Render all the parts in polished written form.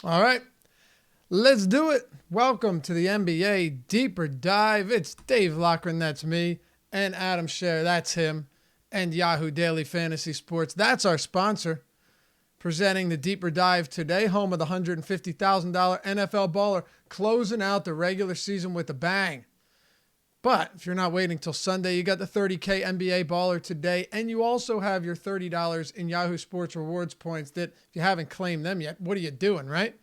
All right, let's do it. Welcome to the NBA Deeper Dive. It's Dave Lochran, that's me, and Adam Scher, that's him, and Yahoo Daily Fantasy Sports, that's our sponsor. Presenting the Deeper Dive today, home of the $150,000 NFL baller, closing out the regular season with a bang. But if you're not waiting till Sunday, you got the 30K NBA baller today, and you also have your $30 in Yahoo Sports rewards points that if you haven't claimed them yet, what are you doing, right?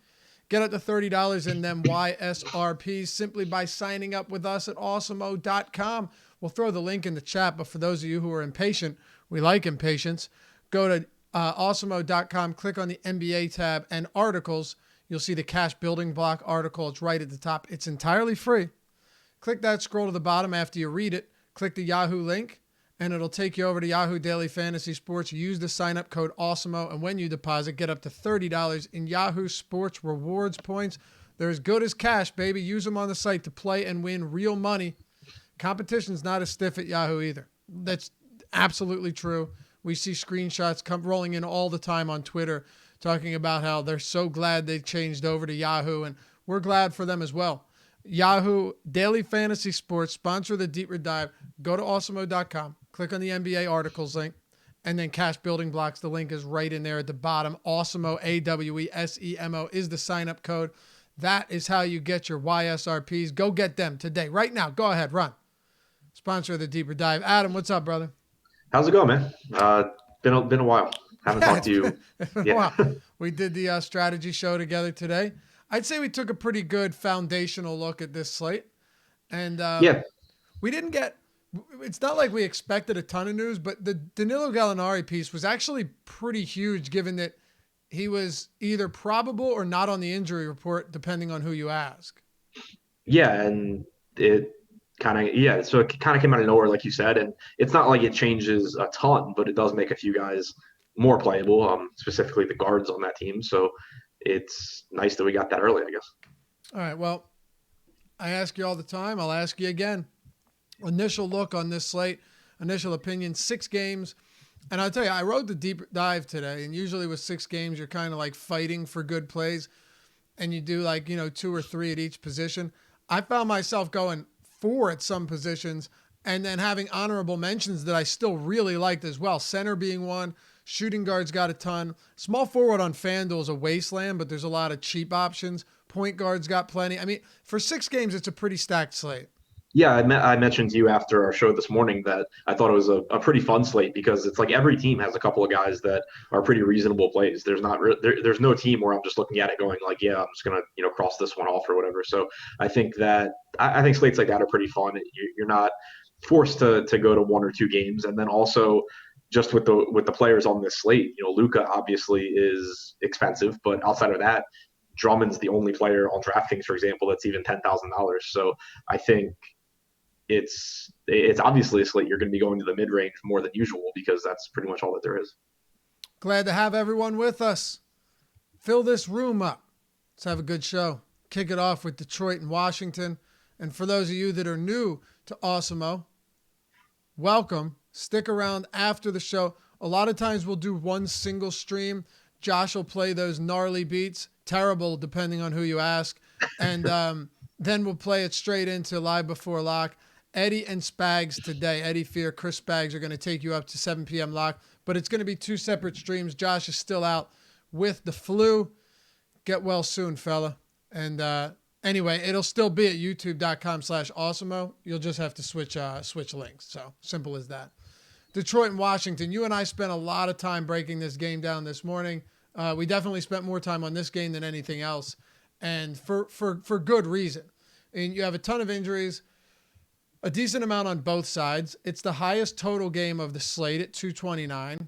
Get up to $30 in them YSRPs simply by signing up with us at awesemo.com. We'll throw the link in the chat, but for those of you who are impatient, we like impatience, go to awesemo.com, click on the NBA tab and articles. You'll see the cash building block article. It's right at the top. It's entirely free. Click that, scroll to the bottom after you read it, click the Yahoo link, and it'll take you over to Yahoo Daily Fantasy Sports. Use the sign-up code AWESEMO, and when you deposit, get up to $30 in Yahoo Sports rewards points. They're as good as cash, baby. Use them on the site to play and win real money. Competition's not as stiff at Yahoo either. That's absolutely true. We see screenshots come rolling in all the time on Twitter talking about how they're so glad they changed over to Yahoo, and we're glad for them as well. Yahoo Daily Fantasy Sports, sponsor the Deeper Dive. Go to awesemo.com, click on the NBA articles link, and then Cash Building Blocks. The link is right in there at the bottom. Awesemo, AWESEMO is the sign-up code. That is how you get your YSRPs. Go get them today, right now. Go ahead, run. Sponsor of the Deeper Dive. Adam, what's up, brother? How's it going, man? Been a while. Haven't talked to you. Yeah. We did the strategy show together today. I'd say we took a pretty good foundational look at this slate. And Yeah. we didn't get, it's not like we expected a ton of news, but the Danilo Gallinari piece was actually pretty huge given that he was either probable or not on the injury report, depending on who you ask. Yeah, and so it kind of came out of nowhere, like you said, and it's not like it changes a ton, but it does make a few guys more playable, specifically the guards on that team. So it's nice that we got that early, I guess. All right, well, I ask you all the time. I'll ask you again. Initial look on this slate, initial opinion, 6 games. And I'll tell you, I wrote the deep dive today, and usually with 6 games, you're kind of like fighting for good plays, and you do 2 or 3 at each position. I found myself going 4 at some positions and then having honorable mentions that I still really liked as well. Center being one, shooting guards got a ton. Small forward on FanDuel is a wasteland, but there's a lot of cheap options. Point guards got plenty. I mean, for 6 games, it's a pretty stacked slate. Yeah, I mentioned to you after our show this morning that I thought it was a pretty fun slate because it's like every team has a couple of guys that are pretty reasonable plays. There's no team where I'm just looking at it going like, yeah, I'm just gonna cross this one off or whatever. So I think I think slates like that are pretty fun. You're not forced to go to 1 or 2 games, and then also just with the players on this slate, Luka obviously is expensive, but outside of that, Drummond's the only player on DraftKings, for example, that's even $10,000. So I think it's obviously a slate you're going to be going to the mid-range more than usual because that's pretty much all that there is. Glad to have everyone with us. Fill this room up. Let's have a good show. Kick it off with Detroit and Washington. And for those of you that are new to Awesemo, welcome. Stick around after the show. A lot of times we'll do one single stream. Josh will play those gnarly beats. Terrible, depending on who you ask. And then we'll play it straight into Live Before Lock. Eddie and Spags today. Eddie Fear, Chris Spags are going to take you up to 7 p.m. lock, but it's going to be 2 separate streams. Josh is still out with the flu. Get well soon, fella. And anyway, it'll still be at youtube.com/awesemo. You'll just have to switch links. So simple as that. Detroit and Washington. You and I spent a lot of time breaking this game down this morning. We definitely spent more time on this game than anything else, and for good reason. And you have a ton of injuries. A decent amount on both sides. It's the highest total game of the slate at 229.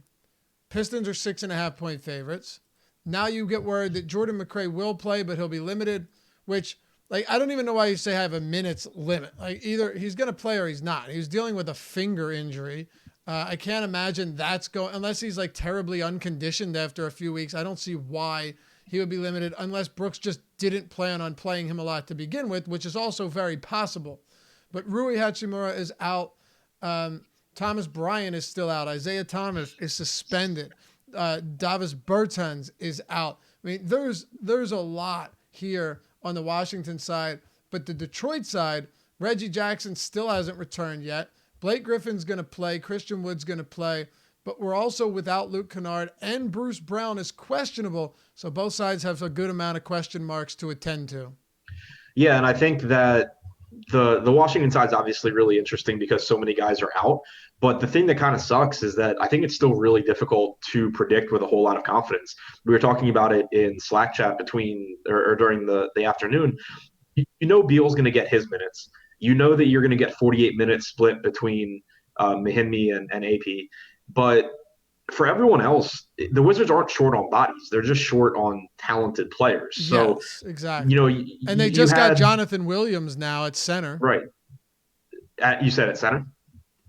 Pistons are 6.5-point favorites. Now you get word that Jordan McRae will play, but he'll be limited, which, I don't even know why you say I have a minutes limit. Either he's going to play or he's not. He was dealing with a finger injury. I can't imagine that's going, unless he's terribly unconditioned after a few weeks. I don't see why he would be limited unless Brooks just didn't plan on playing him a lot to begin with, which is also very possible. But Rui Hachimura is out. Thomas Bryant is still out. Isaiah Thomas is suspended. Davis Bertans is out. I mean, there's a lot here on the Washington side, but the Detroit side, Reggie Jackson still hasn't returned yet. Blake Griffin's going to play. Christian Wood's going to play. But we're also without Luke Kennard, and Bruce Brown is questionable. So both sides have a good amount of question marks to attend to. Yeah, and I think that the Washington side's obviously really interesting because so many guys are out. But the thing that kind of sucks is that I think it's still really difficult to predict with a whole lot of confidence. We were talking about it in Slack chat or during the afternoon. You know Beal's going to get his minutes. You know that you're going to get 48 minutes split between Mahinmi and AP. But for everyone else, the Wizards aren't short on bodies. They're just short on talented players. So, yes, exactly. And they just got Jonathan Williams now at center. Right. You said at center?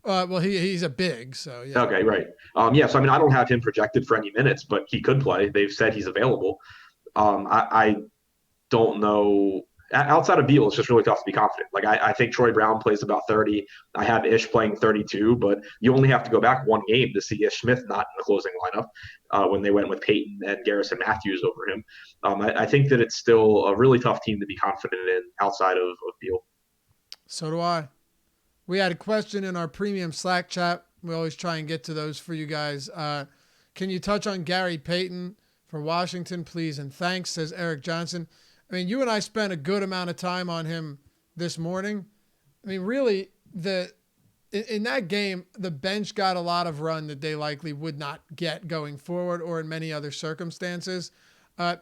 Well, he's a big, so yeah. Okay, right. Yeah, so I mean, I don't have him projected for any minutes, but he could play. They've said he's available. I don't know. Outside of Beal, it's just really tough to be confident. Like I think Troy Brown plays about 30. I have Ish playing 32, but you only have to go back one game to see Ish Smith not in the closing lineup when they went with Payton and Garrison Matthews over him. I think that it's still a really tough team to be confident in outside of Beal. So do I. We had a question in our premium Slack chat. We always try and get to those for you guys. Can you touch on Gary Payton for Washington, please? And thanks, says Eric Johnson. I mean, you and I spent a good amount of time on him this morning. I mean, really, in that game, the bench got a lot of run that they likely would not get going forward or in many other circumstances. And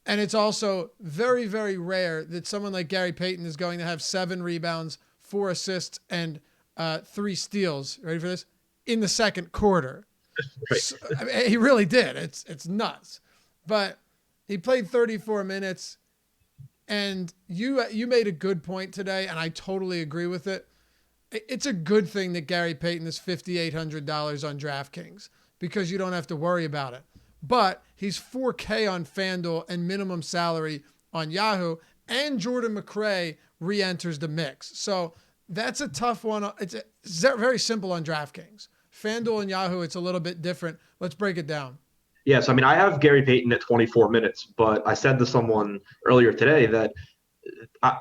it's also very, very rare that someone like Gary Payton is going to have 7 rebounds, 4 assists, and 3 steals. Ready for this? In the second quarter. Right. So, I mean, he really did. It's nuts. But he played 34 minutes. And you made a good point today, and I totally agree with it. It's a good thing that Gary Payton is $5,800 on DraftKings because you don't have to worry about it. But he's $4K on FanDuel and minimum salary on Yahoo, and Jordan McRae re-enters the mix. So that's a tough one. It's very simple on DraftKings. FanDuel and Yahoo, it's a little bit different. Let's break it down. Yes, I mean, I have Gary Payton at 24 minutes, but I said to someone earlier today that I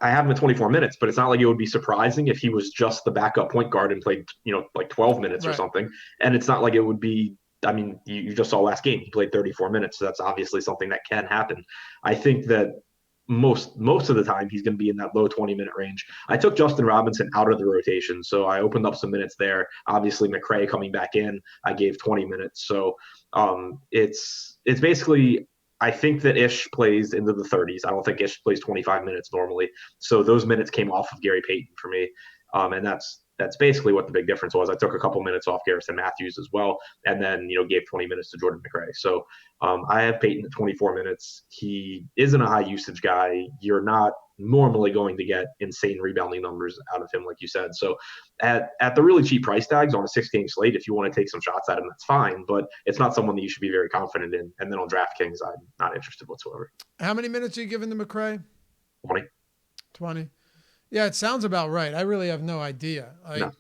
have him at 24 minutes, but it's not like it would be surprising if he was just the backup point guard and played, like 12 minutes or something. And it's not like it would be, I mean, you just saw last game, he played 34 minutes. So that's obviously something that can happen. I think that most of the time he's going to be in that low 20-minute range. I took Justin Robinson out of the rotation, so I opened up some minutes there. Obviously, McRae coming back in, I gave 20 minutes. So it's basically, I think that Ish plays into the 30s. I don't think Ish plays 25 minutes normally. So those minutes came off of Gary Payton for me, and that's basically what the big difference was. I took a couple minutes off Garrison Matthews as well, and then gave 20 minutes to Jordan McRae. So I have Payton at 24 minutes. He isn't a high usage guy. You're not normally going to get insane rebounding numbers out of him, like you said. So at the really cheap price tags on a 6-game slate, if you want to take some shots at him, that's fine. But it's not someone that you should be very confident in. And then on DraftKings, I'm not interested whatsoever. How many minutes are you giving to McRae? 20. Yeah, it sounds about right. I really have no idea. No.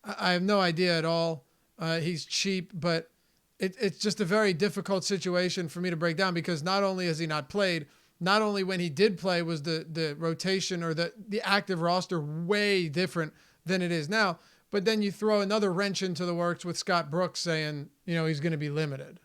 I have no idea at all. He's cheap, but it's just a very difficult situation for me to break down because not only has he not played, not only when he did play was the rotation or the active roster way different than it is now, but then you throw another wrench into the works with Scott Brooks saying, he's going to be limited.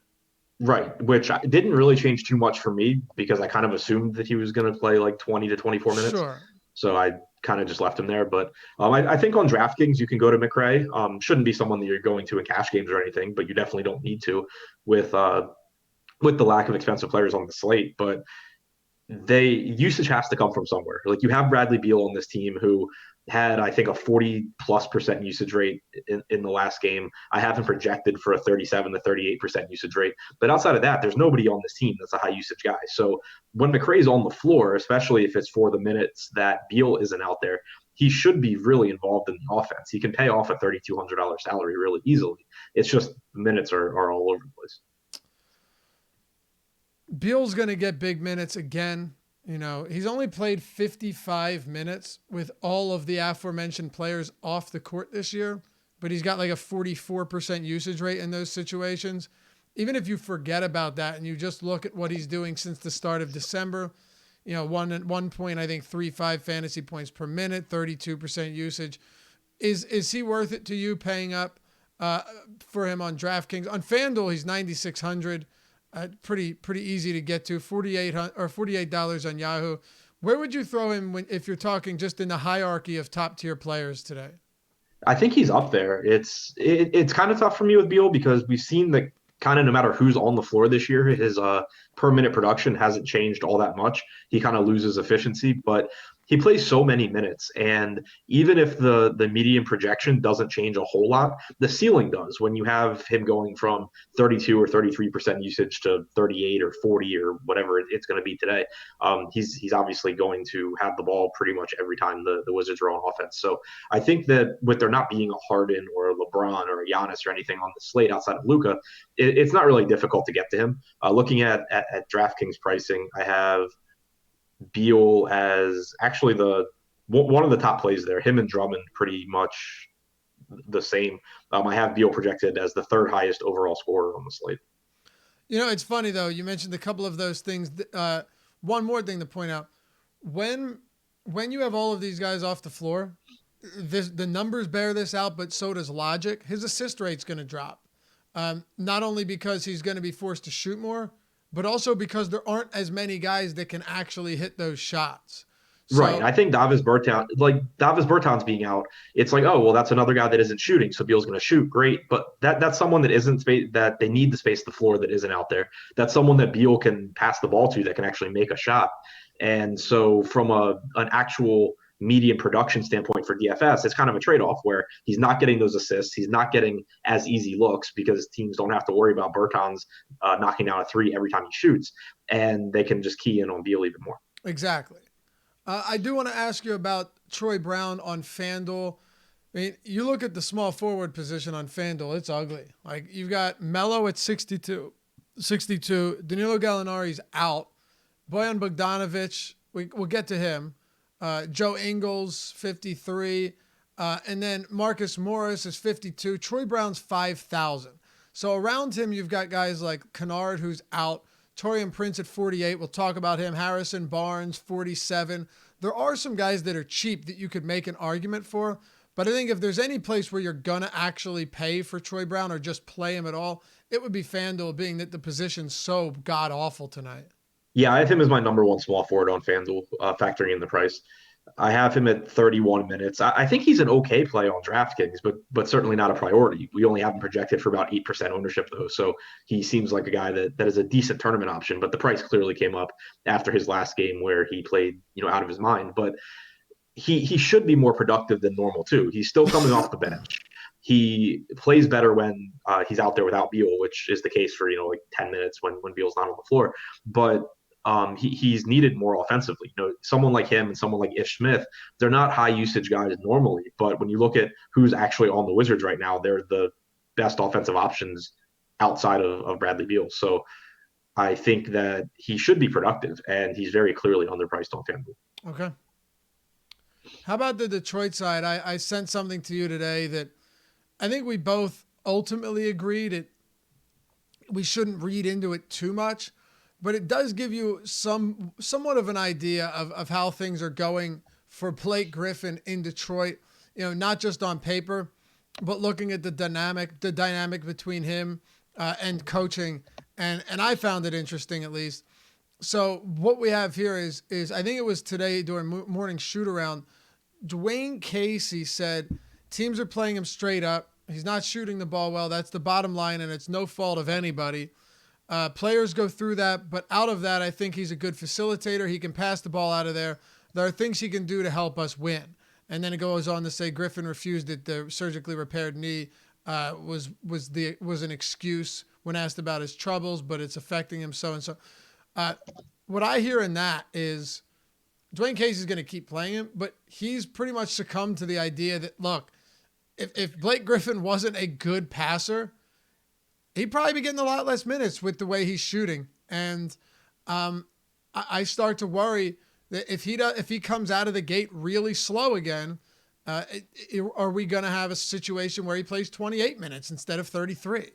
Right, which didn't really change too much for me because I kind of assumed that he was going to play like 20 to 24 minutes. Sure. So I kind of just left him there. But I think on DraftKings, you can go to McRae. Shouldn't be someone that you're going to in cash games or anything, but you definitely don't need to with the lack of expensive players on the slate. But usage has to come from somewhere. Like you have Bradley Beal on this team who had, I think, a 40+% usage rate in the last game. I have him projected for a 37 to 38% usage rate. But outside of that, there's nobody on this team that's a high usage guy. So when McRae's on the floor, especially if it's for the minutes that Beal isn't out there, he should be really involved in the offense. He can pay off a $3,200 salary really easily. It's just the minutes are all over the place. Beal's going to get big minutes again. He's only played 55 minutes with all of the aforementioned players off the court this year, but he's got like a 44% usage rate in those situations. even if you forget about that and you just look at what he's doing since the start of December, one point, I think 3.5 fantasy points per minute, 32% usage. Is he worth it to you paying up for him on DraftKings? On FanDuel, he's 9,600. Pretty easy to get to. $48 on Yahoo. Where would you throw him if you're talking just in the hierarchy of top tier players today? I think he's up there. It's kind of tough for me with Beal because we've seen that kind of no matter who's on the floor this year, his per minute production hasn't changed all that much. He kind of loses efficiency, but he plays so many minutes. And even if the median projection doesn't change a whole lot, the ceiling does when you have him going from 32 or 33% usage to 38 or 40 or whatever it's going to be today. He's obviously going to have the ball pretty much every time the Wizards are on offense. So I think that with there not being a Harden or a LeBron or a Giannis or anything on the slate outside of Luka, it's not really difficult to get to him. Looking at DraftKings pricing, I have Beal as actually one of the top plays there. Him and Drummond pretty much the same. I have Beal projected as the third highest overall scorer on the slate. It's funny though. You mentioned a couple of those things. One more thing to point out: when you have all of these guys off the floor, the numbers bear this out, but so does logic. His assist rate's going to drop, not only because he's going to be forced to shoot more, but also because there aren't as many guys that can actually hit those shots. So, right. I think Davis Bertans being out, it's like, oh, well, that's another guy that isn't shooting. So Beal's going to shoot. Great. But that's someone that isn't that they need to space the floor that isn't out there. That's someone that Beal can pass the ball to that can actually make a shot. And so from an actual median production standpoint for DFS, it's kind of a trade-off where he's not getting those assists. He's not getting as easy looks because teams don't have to worry about Bertans knocking down a three every time he shoots. And they can just key in on Beal even more. Exactly. I do want to ask you about Troy Brown on FanDuel. I mean, you look at the small forward position on FanDuel, it's ugly. Like, you've got Melo at 62. Danilo Gallinari's out. Bojan Bogdanovic, we'll get to him. Joe Ingles, 53. And then Marcus Morris is 52. Troy Brown's 5,000. So around him, you've got guys like Kennard, who's out. Taurean Prince at 48. We'll talk about him. Harrison Barnes, 47. There are some guys that are cheap that you could make an argument for. But I think if there's any place where you're going to actually pay for Troy Brown or just play him at all, it would be FanDuel, being that the position's so god-awful tonight. Yeah, I have him as my number one small forward on FanDuel, factoring in the price. I have him at 31 minutes. I think he's an okay play on DraftKings, but certainly not a priority. We only have him projected for about 8% ownership, though. So he seems like a guy that is a decent tournament option, but the price clearly came up after his last game where he played, out of his mind. But he should be more productive than normal, too. He's still coming off the bench. He plays better when he's out there without Beal, which is the case for, like 10 minutes when Beal's not on the floor. But he's needed more offensively. Someone like him and someone like Ish Smith, they're not high usage guys normally, but when you look at who's actually on the Wizards right now, they're the best offensive options outside of Bradley Beal. So I think that he should be productive, and he's very clearly underpriced on FanDuel. Okay. How about the Detroit side? I sent something to you today that I think we both ultimately agreed we shouldn't read into it too much. But it does give you somewhat of an idea of how things are going for Blake Griffin in Detroit, not just on paper, but looking at the dynamic between him and coaching. And I found it interesting, at least. So what we have here is I think it was today during morning shoot around, Dwayne Casey said teams are playing him straight up. He's not shooting the ball well. That's the bottom line, and it's no fault of anybody. Players go through that, but out of that, I think he's a good facilitator. He can pass the ball out of there. There are things he can do to help us win. And then it goes on to say Griffin refused it. The surgically repaired knee was an excuse when asked about his troubles, but it's affecting him so and so. What I hear in that is Dwayne Casey's going to keep playing him, but he's pretty much succumbed to the idea that, look, if Blake Griffin wasn't a good passer, he'd probably be getting a lot less minutes with the way he's shooting. And I start to worry that if he comes out of the gate really slow again, are we going to have a situation where he plays 28 minutes instead of 33?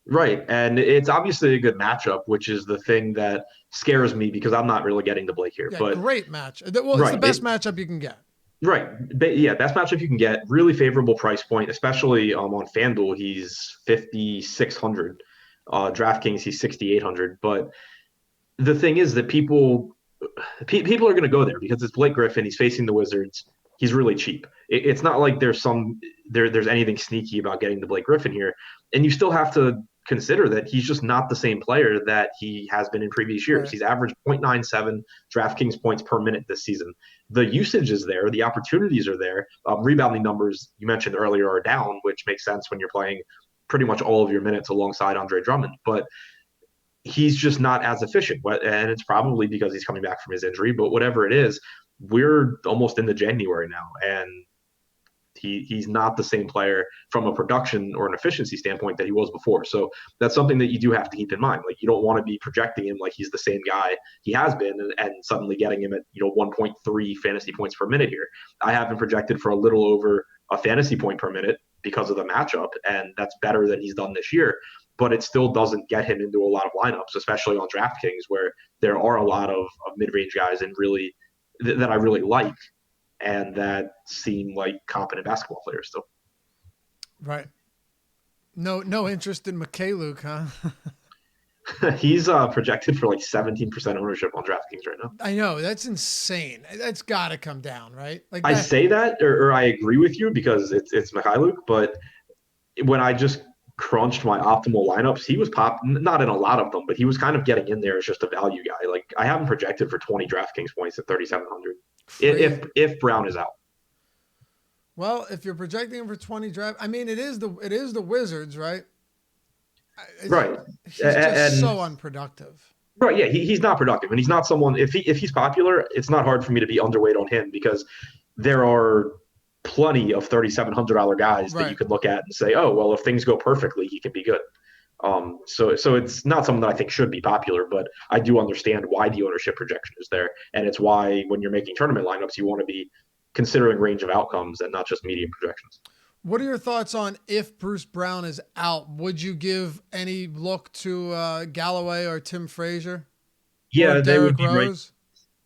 Right. And it's obviously a good matchup, which is the thing that scares me because I'm not really getting to Blake here. Yeah, But great match. Well, it's the right. best matchup you can get. Right. Yeah, best matchup you can get. Really favorable price point, especially on FanDuel. He's 5,600. DraftKings, he's 6,800. But the thing is that people are going to go there because it's Blake Griffin. He's facing the Wizards. He's really cheap. It's not like there's anything sneaky about getting the Blake Griffin here, and you still have to consider that he's just not the same player that he has been in previous years. Right. He's averaged 0.97 DraftKings points per minute this season. The usage is there, the opportunities are there. Rebounding numbers you mentioned earlier are down, which makes sense when you're playing pretty much all of your minutes alongside Andre Drummond, but he's just not as efficient. And it's probably because he's coming back from his injury, but whatever it is, we're almost into January now. And he's not the same player from a production or an efficiency standpoint that he was before. So that's something that you do have to keep in mind. Like you don't want to be projecting him like he's the same guy he has been and suddenly getting him at 1.3 fantasy points per minute here. I have him projected for a little over a fantasy point per minute because of the matchup, and that's better than he's done this year. But it still doesn't get him into a lot of lineups, especially on DraftKings, where there are a lot of mid-range guys and really that I really like and that seem like competent basketball players still. Right. No interest in Luke, huh? He's projected for like 17% ownership on DraftKings right now. I know that's insane. That's got to come down, right? Like I that. say that, or I agree with you because it's Luke, but when I just crunched my optimal lineups, he was not in a lot of them, but he was kind of getting in there as just a value guy. Like I have him projected for 20 DraftKings points at 3,700 if Brown is out. Well, if you're projecting him for 20 draft, I mean, it is the Wizards, right? Right. He's just so unproductive. Right. Yeah. He's not productive, and he's not someone. If he's popular, it's not hard for me to be underweight on him because there are plenty of $3,700 guys that you could look at and say, oh, well, if things go perfectly, he can be good. So it's not something that I think should be popular, but I do understand why the ownership projection is there, and it's why when you're making tournament lineups, you want to be considering range of outcomes and not just median projections. What are your thoughts on if Bruce Brown is out? Would you give any look to Galloway or Tim Frazier? Yeah, or Derrick Rose?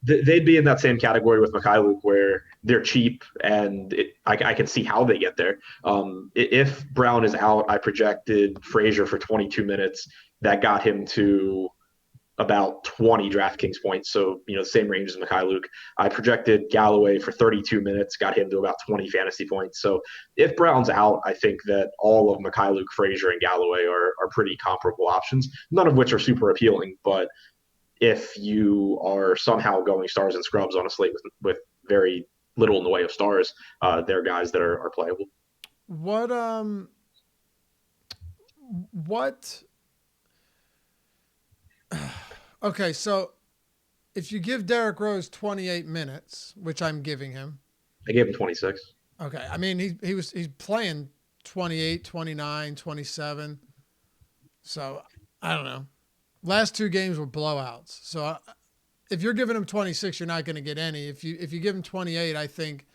They'd be in that same category with Luke, where they're cheap, and I can see how they get there. If Brown is out, I projected Frazier for 22 minutes. That got him to about 20 DraftKings points, so the same range as Luke. I projected Galloway for 32 minutes, got him to about 20 fantasy points. So if Brown's out, I think that all of Luke, Frazier, and Galloway are pretty comparable options, none of which are super appealing, but if you are somehow going stars and scrubs on a slate with very little in the way of stars, they're guys that are playable. What okay, so if you give Derrick Rose 28 minutes, which I'm giving him. I gave him 26. Okay. I mean, he's playing 28, 29, 27. So, I don't know. Last two games were blowouts. So, if you're giving him 26, you're not going to get any. If you give him 28, I think,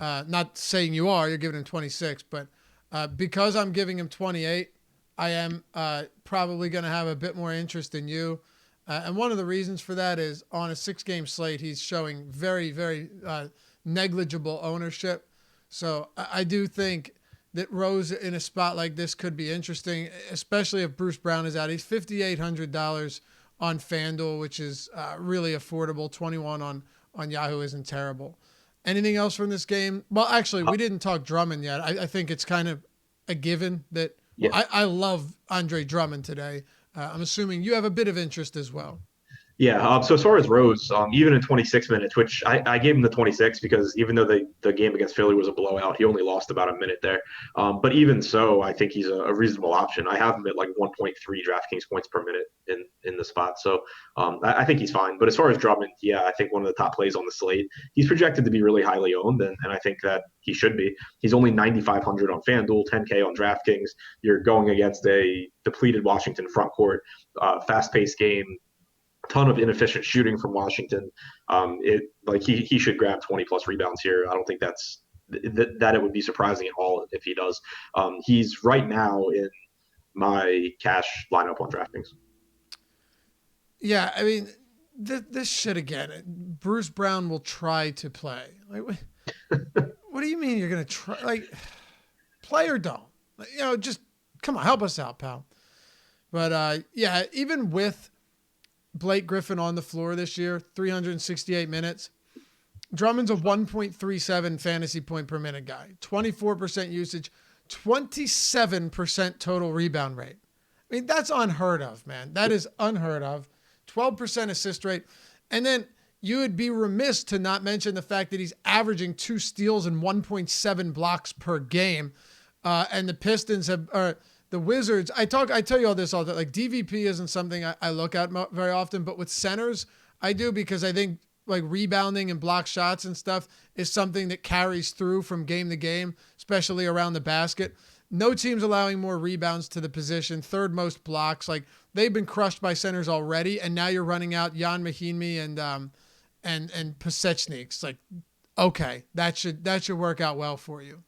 not saying you are, you're giving him 26, but because I'm giving him 28, I am probably going to have a bit more interest in you. And one of the reasons for that is on a 6-game slate, he's showing very, very negligible ownership. So I do think that Rose in a spot like this could be interesting, especially if Bruce Brown is out. He's $5,800 on FanDuel, which is really affordable. 21 on Yahoo isn't terrible. Anything else from this game? Well, actually, we didn't talk Drummond yet. I think it's kind of a given that I love Andre Drummond today. I'm assuming you have a bit of interest as well. Yeah. So as far as Rose, even in 26 minutes, which I gave him the 26 because even though the game against Philly was a blowout, he only lost about a minute there. But even so, I think he's a reasonable option. I have him at like 1.3 DraftKings points per minute in the spot. So I think he's fine. But as far as Drummond, yeah, I think one of the top plays on the slate. He's projected to be really highly owned, and I think that he should be. He's only 9,500 on FanDuel, 10K on DraftKings. You're going against a depleted Washington front court, fast-paced game. Ton of inefficient shooting from Washington. He should grab 20 plus rebounds here. I don't think that it would be surprising at all if he does. He's right now in my cash lineup on DraftKings. Yeah, I mean, this shit again. Bruce Brown will try to play. Like, what do you mean you're gonna try? Like, play or don't? Like, just come on, help us out, pal. But yeah, even with Blake Griffin on the floor this year, 368 minutes. Drummond's a 1.37 fantasy point per minute guy, 24% usage, 27% total rebound rate. I mean, that's unheard of, man. That is unheard of. 12% assist rate. And then you would be remiss to not mention the fact that he's averaging 2 steals and 1.7 blocks per game. And the Pistons the Wizards, I tell you all this all the time. Like, DVP isn't something I look at very often, but with centers, I do, because I think like rebounding and block shots and stuff is something that carries through from game to game, especially around the basket. No team's allowing more rebounds to the position, third most blocks. Like, they've been crushed by centers already, and now you're running out Jan Mahinmi and Pasechnik. Like, okay, that should work out well for you.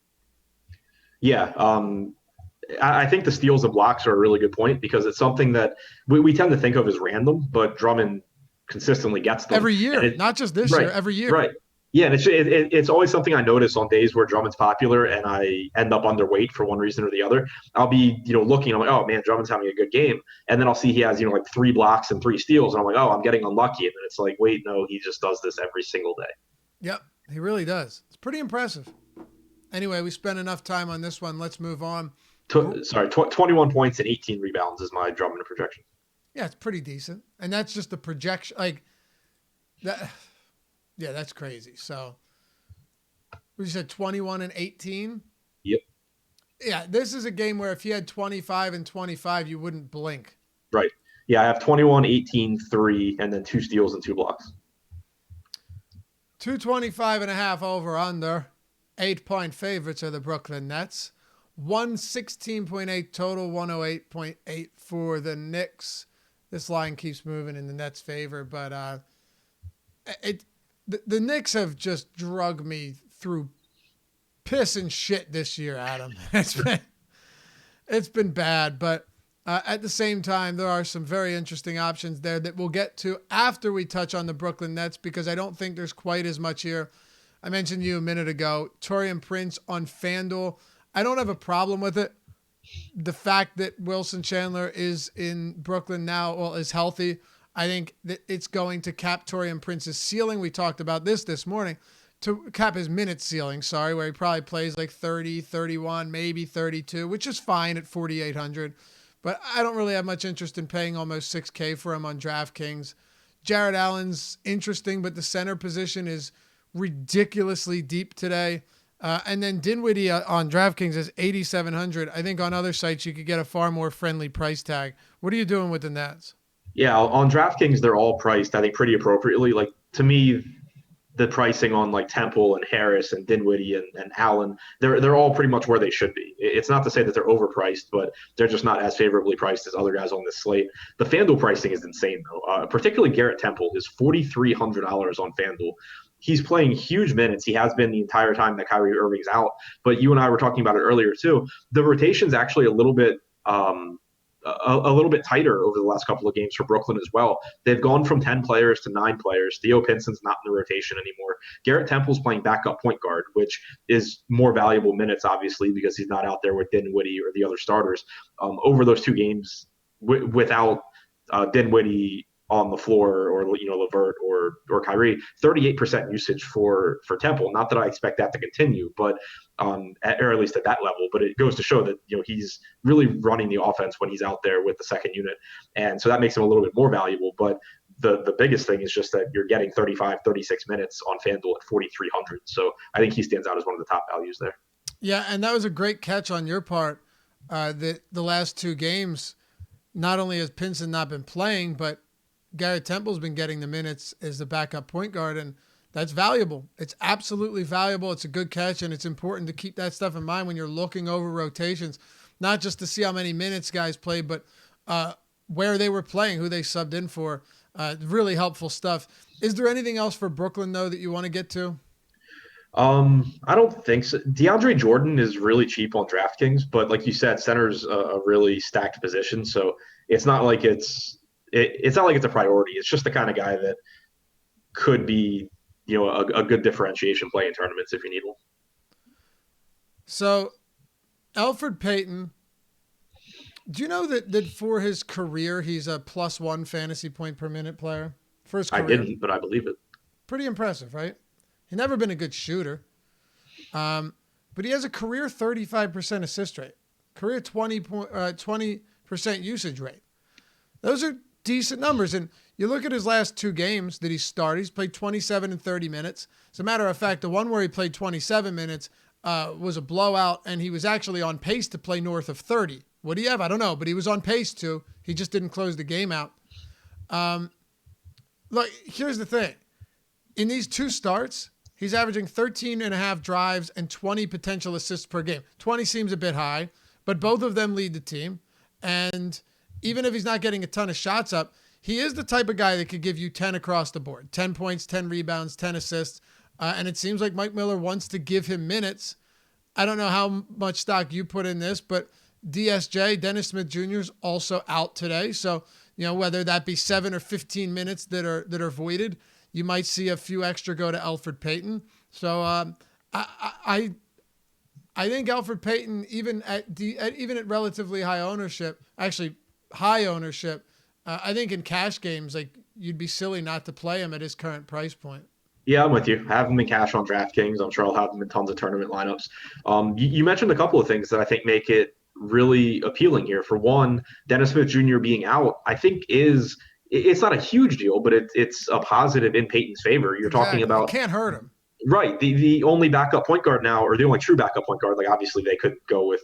Yeah, I think the steals and blocks are a really good point, because it's something that we tend to think of as random, but Drummond consistently gets them every year, not just this year, every year. Right. Yeah, and it's always something I notice on days where Drummond's popular and I end up underweight for one reason or the other. I'll be, looking, I'm like, oh man, Drummond's having a good game. And then I'll see he has, like 3 blocks and 3 steals. And I'm like, oh, I'm getting unlucky. And then it's like, wait, no, he just does this every single day. Yep, he really does. It's pretty impressive. Anyway, we spent enough time on this one. Let's move on. 21 points and 18 rebounds is my Drummond projection. Yeah, it's pretty decent. And that's just the projection. Like, that. Yeah, that's crazy. So, you said 21 and 18? Yep. Yeah, this is a game where if you had 25 and 25, you wouldn't blink. Right. Yeah, I have 21, 18, 3, and then 2 steals and 2 blocks. 225.5 over under. 8-point favorites are the Brooklyn Nets. 116.8 total, 108.8 for the Knicks. This line keeps moving in the Nets' favor, but the Knicks have just drugged me through piss and shit this year, Adam. It's been bad, but at the same time, there are some very interesting options there that we'll get to after we touch on the Brooklyn Nets, because I don't think there's quite as much here. I mentioned to you a minute ago, Taurean Prince on FanDuel. I don't have a problem with it. The fact that Wilson Chandler is in Brooklyn now, is healthy, I think that it's going to cap Taurean Prince's ceiling. We talked about this morning, to cap his minutes ceiling, where he probably plays like 30, 31, maybe 32, which is fine at 4,800. But I don't really have much interest in paying almost $6K for him on DraftKings. Jared Allen's interesting, but the center position is ridiculously deep today. And then Dinwiddie on DraftKings is 8,700. I think on other sites you could get a far more friendly price tag. What are you doing with the Nets? Yeah, on DraftKings, they're all priced, I think, pretty appropriately. Like, to me, the pricing on like Temple and Harris and Dinwiddie and Allen, they're all pretty much where they should be. It's not to say that they're overpriced, but they're just not as favorably priced as other guys on this slate. The FanDuel pricing is insane, though. Particularly Garrett Temple is $4,300 on FanDuel. He's playing huge minutes. He has been the entire time that Kyrie Irving's out. But you and I were talking about it earlier too. The rotation's actually a little bit tighter over the last couple of games for Brooklyn as well. They've gone from 10 players to 9 players. Theo Pinson's not in the rotation anymore. Garrett Temple's playing backup point guard, which is more valuable minutes, obviously, because he's not out there with Dinwiddie or the other starters. Over those 2 games, without Dinwiddie on the floor, or LeVert or Kyrie, 38% usage for Temple. Not that I expect that to continue, but or at least at that level. But it goes to show that he's really running the offense when he's out there with the second unit, and so that makes him a little bit more valuable. But the biggest thing is just that you're getting 35, 36 minutes on FanDuel at 4,300. So I think he stands out as one of the top values there. Yeah, and that was a great catch on your part. The last 2 games, not only has Pinson not been playing, but Garrett Temple's been getting the minutes as the backup point guard, and that's valuable. It's absolutely valuable. It's a good catch, and it's important to keep that stuff in mind when you're looking over rotations, not just to see how many minutes guys play, but where they were playing, who they subbed in for. Really helpful stuff. Is there anything else for Brooklyn, though, that you want to get to? I don't think so. DeAndre Jordan is really cheap on DraftKings, but like you said, center's a really stacked position, so it's not like it's not like it's a priority. It's just the kind of guy that could be, a good differentiation play in tournaments if you need one. So Alfred Payton, do you know that for his career he's a +1 fantasy point per minute player for his I career? didn't, but I believe it. Pretty impressive, right? He's never been a good shooter, but he has a career 35% assist rate, career 20% usage rate. Those are decent numbers. And you look at his last two games that he started, he's played 27 and 30 minutes. As a matter of fact, the one where he played 27 minutes was a blowout, and he was actually on pace to play north of 30. What do you have? I don't know, but he was on pace to. He just didn't close the game out. Look, here's the thing. In these two starts, he's averaging 13 and a half drives and 20 potential assists per game. 20 seems a bit high, but both of them lead the team. And even if he's not getting a ton of shots up, he is the type of guy that could give you 10 across the board, 10 points, 10 rebounds, 10 assists. And it seems like Mike Miller wants to give him minutes. I don't know how much stock you put in this, but DSJ, Dennis Smith Jr. is also out today. So, whether that be 7 or 15 minutes that are voided, you might see a few extra go to Alfred Payton. So I think Alfred Payton, even at relatively high ownership, actually high ownership, I think in cash games, like, you'd be silly not to play him at his current price point. Yeah, I'm with you. Have him in cash on DraftKings. I'm sure I'll have him in tons of tournament lineups. You mentioned a couple of things that I think make it really appealing here. For one, Dennis Smith Jr. being out, I think it's not a huge deal, but it's a positive in Peyton's favor. You're talking Exactly. It about can't hurt him. right, the only backup point guard now, or the only true backup point guard. Like, obviously they could go with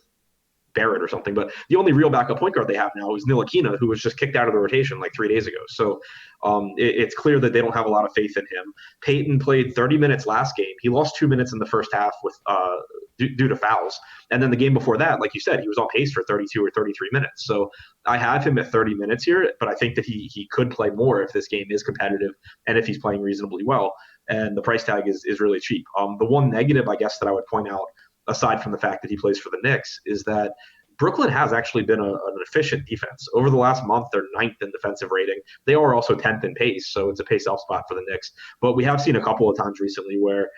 Barrett or something, but the only real backup point guard they have now is Ntilikina, who was just kicked out of the rotation like 3 days ago. So it's clear that they don't have a lot of faith in him. Payton played 30 minutes last game. He lost 2 minutes in the first half with due to fouls. And then the game before that, like you said, he was on pace for 32 or 33 minutes. So I have him at 30 minutes here, but I think that he could play more if this game is competitive and if he's playing reasonably well. And the price tag is really cheap. The one negative, I guess, that I would point out, aside from the fact that he plays for the Knicks, is that Brooklyn has actually been an efficient defense. Over the last month, they're 9th in defensive rating. They are also 10th in pace, so it's a pace-off spot for the Knicks. But we have seen a couple of times recently where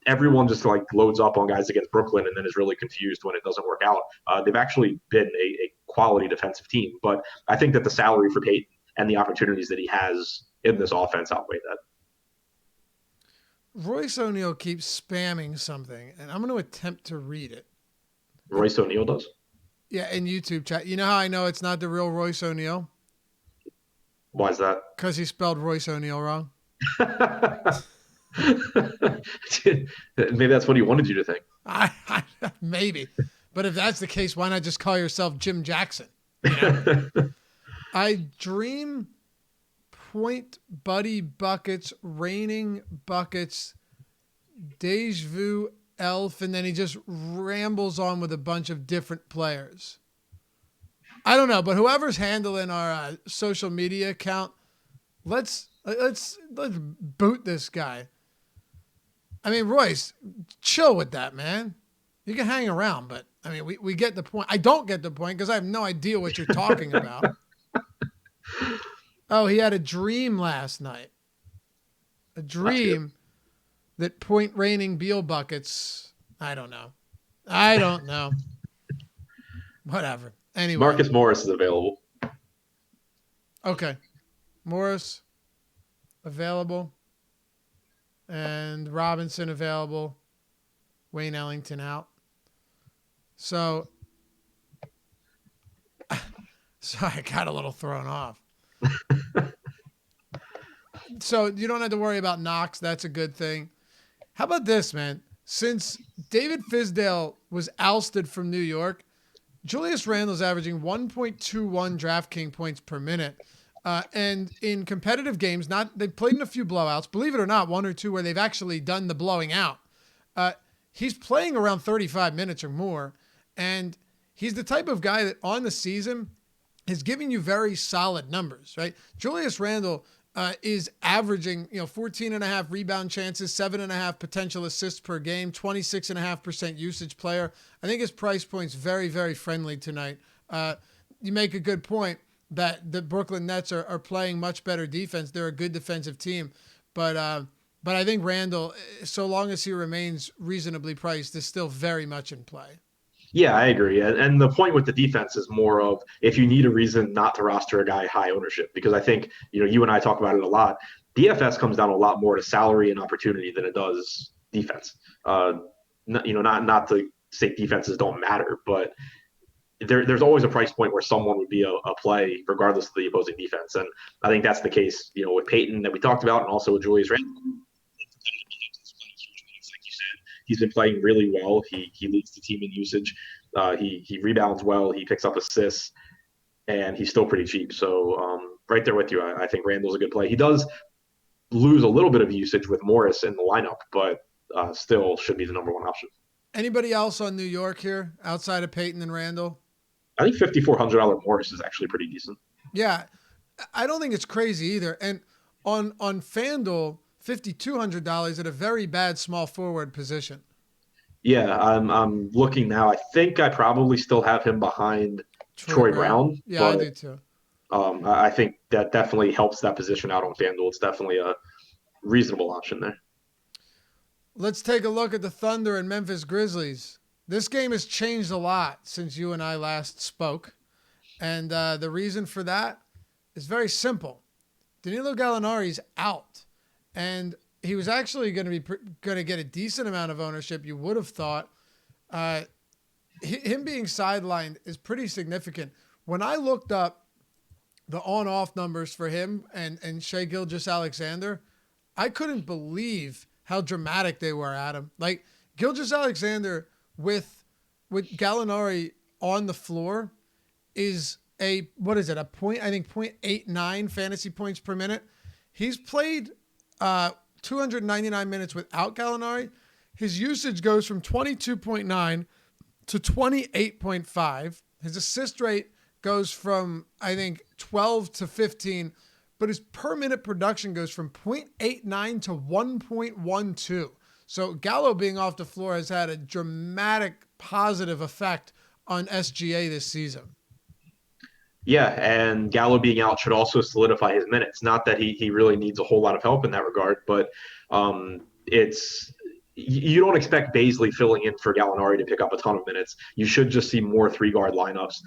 everyone just like loads up on guys against Brooklyn and then is really confused when it doesn't work out. They've actually been a quality defensive team, but I think that the salary for Payton and the opportunities that he has in this offense outweigh that. Royce O'Neal keeps spamming something, and I'm going to attempt to read it. Royce O'Neal does? Yeah, in YouTube chat. You know how I know it's not the real Royce O'Neal? Why is that? Because he spelled Royce O'Neal wrong. Maybe that's what he wanted you to think. Maybe. But if that's the case, why not just call yourself Jim Jackson? You know? I dream point buddy buckets, raining buckets, deja vu elf, and then he just rambles on with a bunch of different players. I don't know, but whoever's handling our social media account, let's boot this guy. I mean, Royce, chill with that, man. You can hang around, but I mean, we get the point. I don't get the point because I have no idea what you're talking about. Oh, he had a dream last night. A dream that point raining Beal buckets. I don't know. Whatever. Anyway. Marcus Morris is available. Okay. Morris available. And Robinson available. Wayne Ellington out. So I got a little thrown off. So you don't have to worry about Knox. That's a good thing. How about this, man? Since David Fizdale was ousted from New York, Julius Randle's averaging 1.21 DraftKings points per minute. And in competitive games, they've played in a few blowouts, believe it or not, one or two where they've actually done the blowing out. He's playing around 35 minutes or more. And he's the type of guy that on the season is giving you very solid numbers, right? Julius Randle is averaging, 14 and a half rebound chances, 7.5 potential assists per game, 26.5% usage player. I think his price point's very, very friendly tonight. You make a good point that the Brooklyn Nets are playing much better defense. They're a good defensive team, but I think Randle, so long as he remains reasonably priced, is still very much in play. Yeah, I agree. And the point with the defense is more of if you need a reason not to roster a guy high ownership, because I think, you and I talk about it a lot. DFS comes down a lot more to salary and opportunity than it does defense. Not to say defenses don't matter, but there's always a price point where someone would be a play regardless of the opposing defense. And I think that's the case, with Payton that we talked about and also with Julius Randle. Like you said, he's been playing really well. He leads the team in usage. He rebounds well. He picks up assists, and he's still pretty cheap. So right there with you, I think Randle's a good play. He does lose a little bit of usage with Morris in the lineup, but still should be the number one option. Anybody else on New York here outside of Payton and Randle? I think $5,400 Morris is actually pretty decent. Yeah, I don't think it's crazy either. And on FanDuel, $5,200 at a very bad small forward position. Yeah, I'm looking now. I think I probably still have him behind Troy Brown. Yeah, I do too. I think that definitely helps that position out on FanDuel. It's definitely a reasonable option there. Let's take a look at the Thunder and Memphis Grizzlies. This game has changed a lot since you and I last spoke. And the reason for that is very simple. Danilo Gallinari's out. And he was actually going to get a decent amount of ownership, you would have thought. Him being sidelined is pretty significant. When I looked up the on-off numbers for him and Shai Gilgeous-Alexander, I couldn't believe how dramatic they were, Adam. Like, Gilgeous-Alexander with Gallinari on the floor is a point, I think 0.89 fantasy points per minute. He's played 299 minutes without Gallinari. His usage goes from 22.9 to 28.5. His assist rate goes from, I think, 12 to 15, but his per minute production goes from 0.89 to 1.12. So Gallo being off the floor has had a dramatic positive effect on SGA this season. Yeah, and Gallo being out should also solidify his minutes. Not that he really needs a whole lot of help in that regard, but you don't expect Bagley filling in for Gallinari to pick up a ton of minutes. You should just see more three-guard lineups,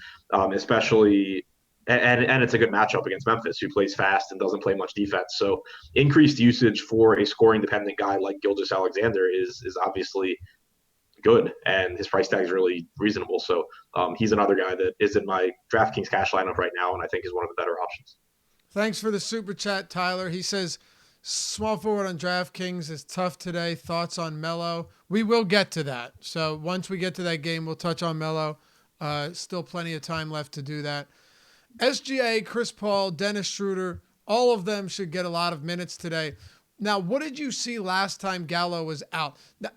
especially and it's a good matchup against Memphis, who plays fast and doesn't play much defense. So increased usage for a scoring-dependent guy like Gilgeous-Alexander is obviously good, and his price tag is really reasonable. So he's another guy that is in my DraftKings cash lineup right now, and I think is one of the better options. Thanks for the super chat, Tyler. He says, small forward on DraftKings is tough today. Thoughts on Melo? We will get to that. So once we get to that game, we'll touch on Melo. Still plenty of time left to do that. SGA, Chris Paul, Dennis Schroeder, all of them should get a lot of minutes today. Now, what did you see last time Gallo was out? Now,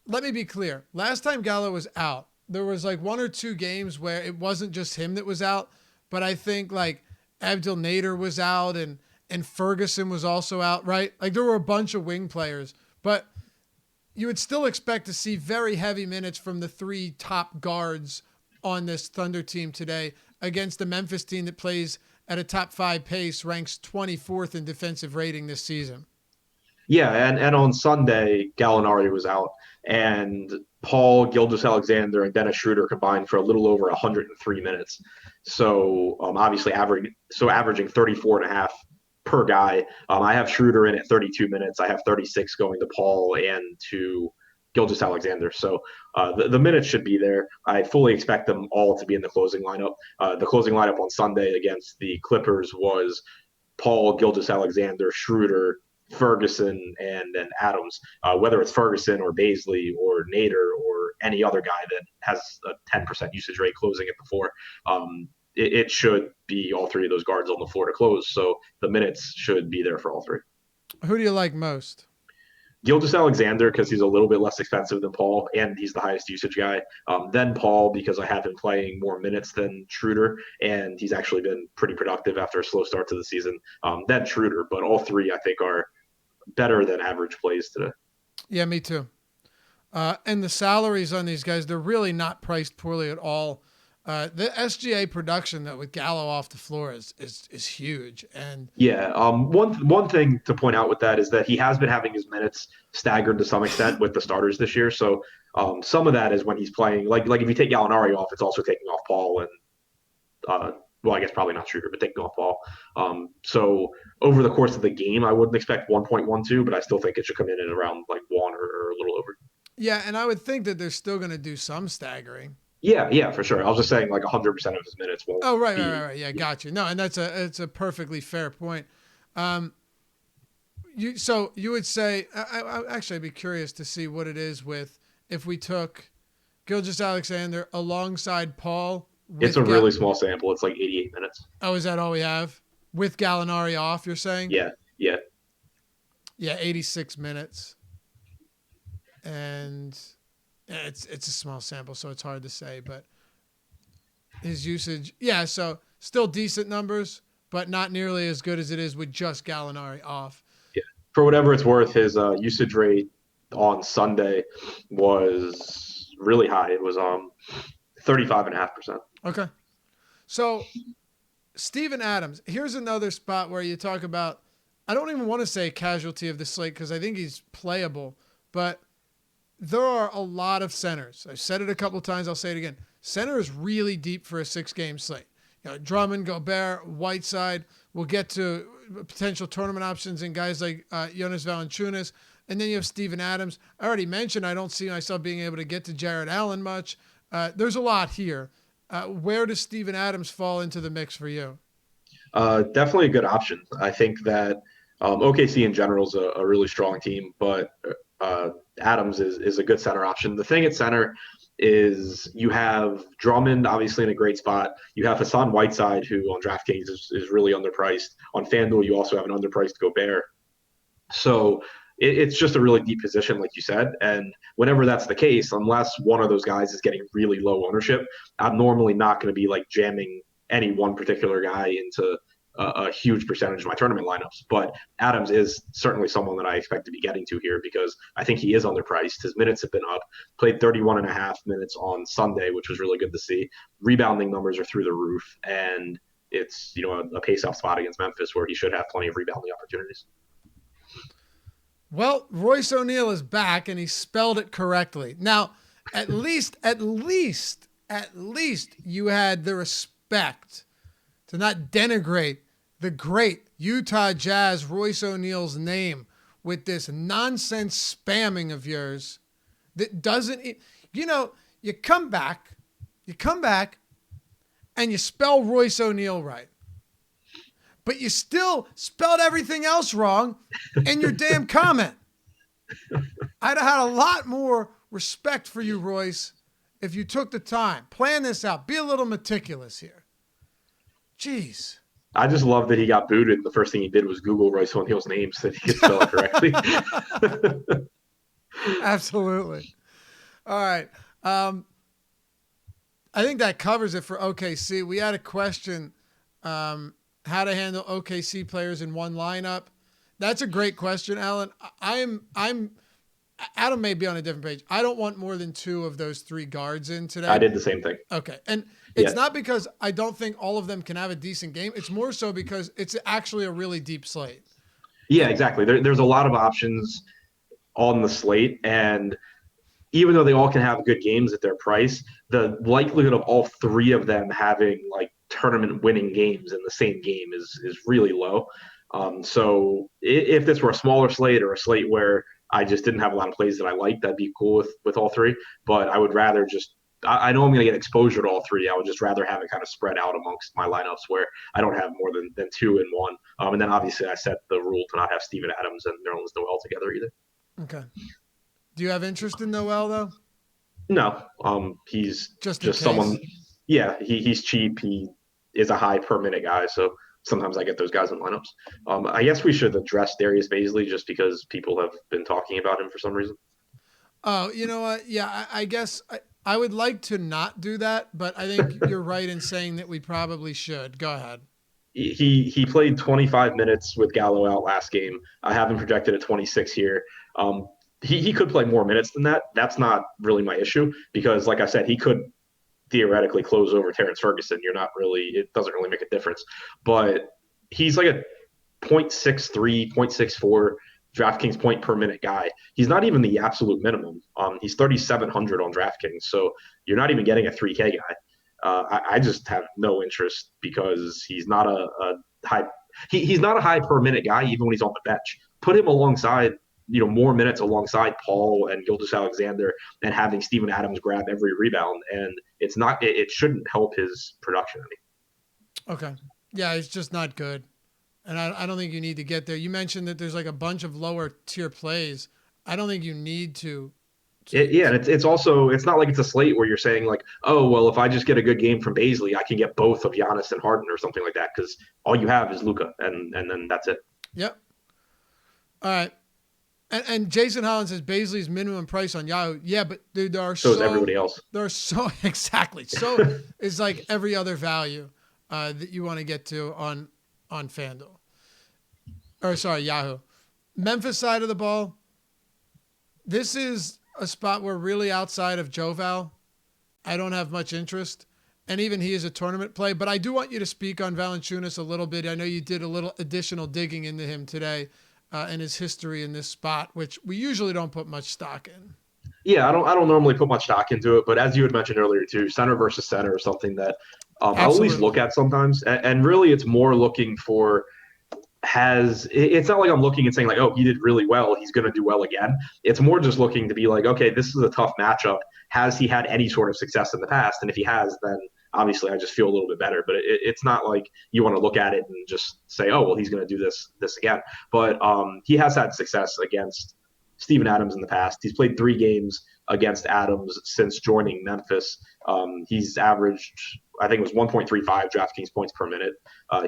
let me be clear. Last time Gallo was out, there was like one or two games where it wasn't just him that was out, but I think like Abdel Nader was out and Ferguson was also out, right? Like there were a bunch of wing players, but you would still expect to see very heavy minutes from the three top guards on this Thunder team today against the Memphis team that plays at a top 5 pace, ranks 24th in defensive rating this season. Yeah, and on Sunday, Gallinari was out, and Paul, Gilgeous-Alexander, and Dennis Schroeder combined for a little over 103 minutes. So obviously averaging 34 and a half per guy. I have Schroeder in at 32 minutes. I have 36 going to Paul and to Gilgeous-Alexander. So the minutes should be there. I fully expect them all to be in the closing lineup. The closing lineup on Sunday against the Clippers was Paul, Gilgeous-Alexander, Schroeder, Ferguson, and then Adams. Whether it's Ferguson or Bagley or Nader or any other guy that has a 10% usage rate closing at the floor, it should be all three of those guards on the floor to close. So the minutes should be there for all three. Who do you like most? Gilgeous-Alexander because he's a little bit less expensive than Paul, and he's the highest usage guy. Then Paul because I have him playing more minutes than Schroeder, and he's actually been pretty productive after a slow start to the season. Then Schroeder, but all three I think are better than average plays today. Yeah, me too. And the salaries on these guys, they're really not priced poorly at all. The SGA production that with Gallo off the floor is huge. And yeah, one thing to point out with that is that he has been having his minutes staggered to some extent with the starters this year. So some of that is when he's playing, like if you take Gallinari off, it's also taking off Paul and well, I guess probably not Schroeder, but taking off Paul. So over the course of the game, I wouldn't expect 1.12, but I still think it should come in at around like one or a little over. Yeah, and I would think that they're still going to do some staggering. Yeah, for sure. I was just saying like 100% of his minutes won't. Oh, right. Yeah, got you. No, and it's a perfectly fair point. So you would say, I'd be curious to see what it is with if we took Gilgeous-Alexander alongside Paul. It's a really small sample. It's like 88 minutes. Oh, is that all we have? With Gallinari off, you're saying? Yeah. Yeah, 86 minutes. And it's a small sample, so it's hard to say, but his usage, so still decent numbers, but not nearly as good as it is with just Gallinari off. Yeah. For whatever it's worth, his usage rate on Sunday was really high. It was 35.5%. Okay. So Steven Adams, here's another spot where you talk about, I don't even want to say casualty of the slate because I think he's playable, but there are a lot of centers. I've said it a couple of times. I'll say it again. Center is really deep for a 6-game slate. Drummond, Gobert, Whiteside. We'll get to potential tournament options and guys like Jonas Valanciunas. And then you have Steven Adams. I already mentioned I don't see myself being able to get to Jared Allen much. There's a lot here. Where does Steven Adams fall into the mix for you? Definitely a good option. I think that OKC in general is a really strong team, but Adams is a good center option. The thing at center is you have Drummond obviously in a great spot. You have Hassan Whiteside, who on DraftKings is really underpriced. On FanDuel, you also have an underpriced Gobert. So it's just a really deep position, like you said. And whenever that's the case, unless one of those guys is getting really low ownership, I'm normally not going to be like jamming any one particular guy into a huge percentage of my tournament lineups. But Adams is certainly someone that I expect to be getting to here because I think he is underpriced. His minutes have been up, played 31 and a half minutes on Sunday, which was really good to see. Rebounding numbers are through the roof, and it's, a pace-off spot against Memphis where he should have plenty of rebounding opportunities. Well, Royce O'Neal is back, and he spelled it correctly. Now, at least you had the respect to not denigrate the great Utah Jazz Royce O'Neal's name with this nonsense spamming of yours that doesn't, you come back and you spell Royce O'Neal right. But you still spelled everything else wrong in your damn comment. I'd have had a lot more respect for you, Royce, if you took the time. Plan this out. Be a little meticulous here. Jeez. I just love that he got booted. The first thing he did was Google Royce O'Neal's name so that he could spell it correctly. Absolutely. All right. I think that covers it for OKC. We had a question, how to handle OKC players in one lineup. That's a great question, Alan. Adam may be on a different page. I don't want more than 2 of those 3 guards in today. I did the same thing. Okay. And it's not because I don't think all of them can have a decent game. It's more so because it's actually a really deep slate. Yeah, exactly. There's a lot of options on the slate, and even though they all can have good games at their price, the likelihood of all 3 of them having like tournament winning games in the same game is really low. So if this were a smaller slate or a slate where I just didn't have a lot of plays that I liked, that'd be cool with all 3. But I would rather I know I'm going to get exposure to all 3. I would just rather have it kind of spread out amongst my lineups where I don't have more than 2 in one. And then obviously I set the rule to not have Steven Adams and Nerlens Noel together either. Okay. Do you have interest in Noel though? No. He's just case. someone. Yeah, he's cheap. He is a high per minute guy, so sometimes I get those guys in lineups. I guess we should address Darius Bazley just because people have been talking about him for some reason. Oh, you know what? Yeah, I guess I would like to not do that, but I think you're right in saying that we probably should. Go ahead. He played 25 minutes with Gallo out last game. I have him projected at 26 here. He could play more minutes than that. That's not really my issue because, like I said, he could theoretically close over Terrence Ferguson. It doesn't really make a difference. But he's like a 0.63, 0.64 DraftKings point per minute guy. He's not even the absolute minimum. He's 3,700 on DraftKings. So you're not even getting a 3K guy. I just have no interest because he's not a high he's not a high per minute guy even when he's on the bench. Put him alongside more minutes alongside Paul and Gilgeous Alexander and having Steven Adams grab every rebound, and it shouldn't help his production any. Okay, yeah, it's just not good, and I don't think you need to get there. You mentioned that there's like a bunch of lower tier plays. I don't think you need to. And it's also it's not like it's a slate where you're saying like, oh well, if I just get a good game from Bazley, I can get both of Giannis and Harden or something like that because all you have is Luka, and then that's it. Yep. All right. And Jason Holland says Bazley's minimum price on Yahoo. Yeah, but dude, so is everybody else. There are so exactly. So is like every other value that you want to get to on FanDuel. Or sorry, Yahoo. Memphis side of the ball. This is a spot where really outside of Joval, I don't have much interest. And even he is a tournament play. But I do want you to speak on Valanciunas a little bit. I know you did a little additional digging into him today. And his history in this spot, which we usually don't put much stock in. Yeah, I don't normally put much stock into it, but as you had mentioned earlier too, center versus center is something that I always look at sometimes, and really it's more looking for it's not like I'm looking and saying like, oh, he did really well, he's going to do well again. It's more just looking to be like, okay, this is a tough matchup. Has he had any sort of success in the past? And if he has, then obviously I just feel a little bit better. But it's not like you want to look at it and just say, oh, well, he's going to do this again. But he has had success against Steven Adams in the past. He's played 3 games against Adams since joining Memphis. He's averaged, I think it was 1.35 DraftKings points per minute.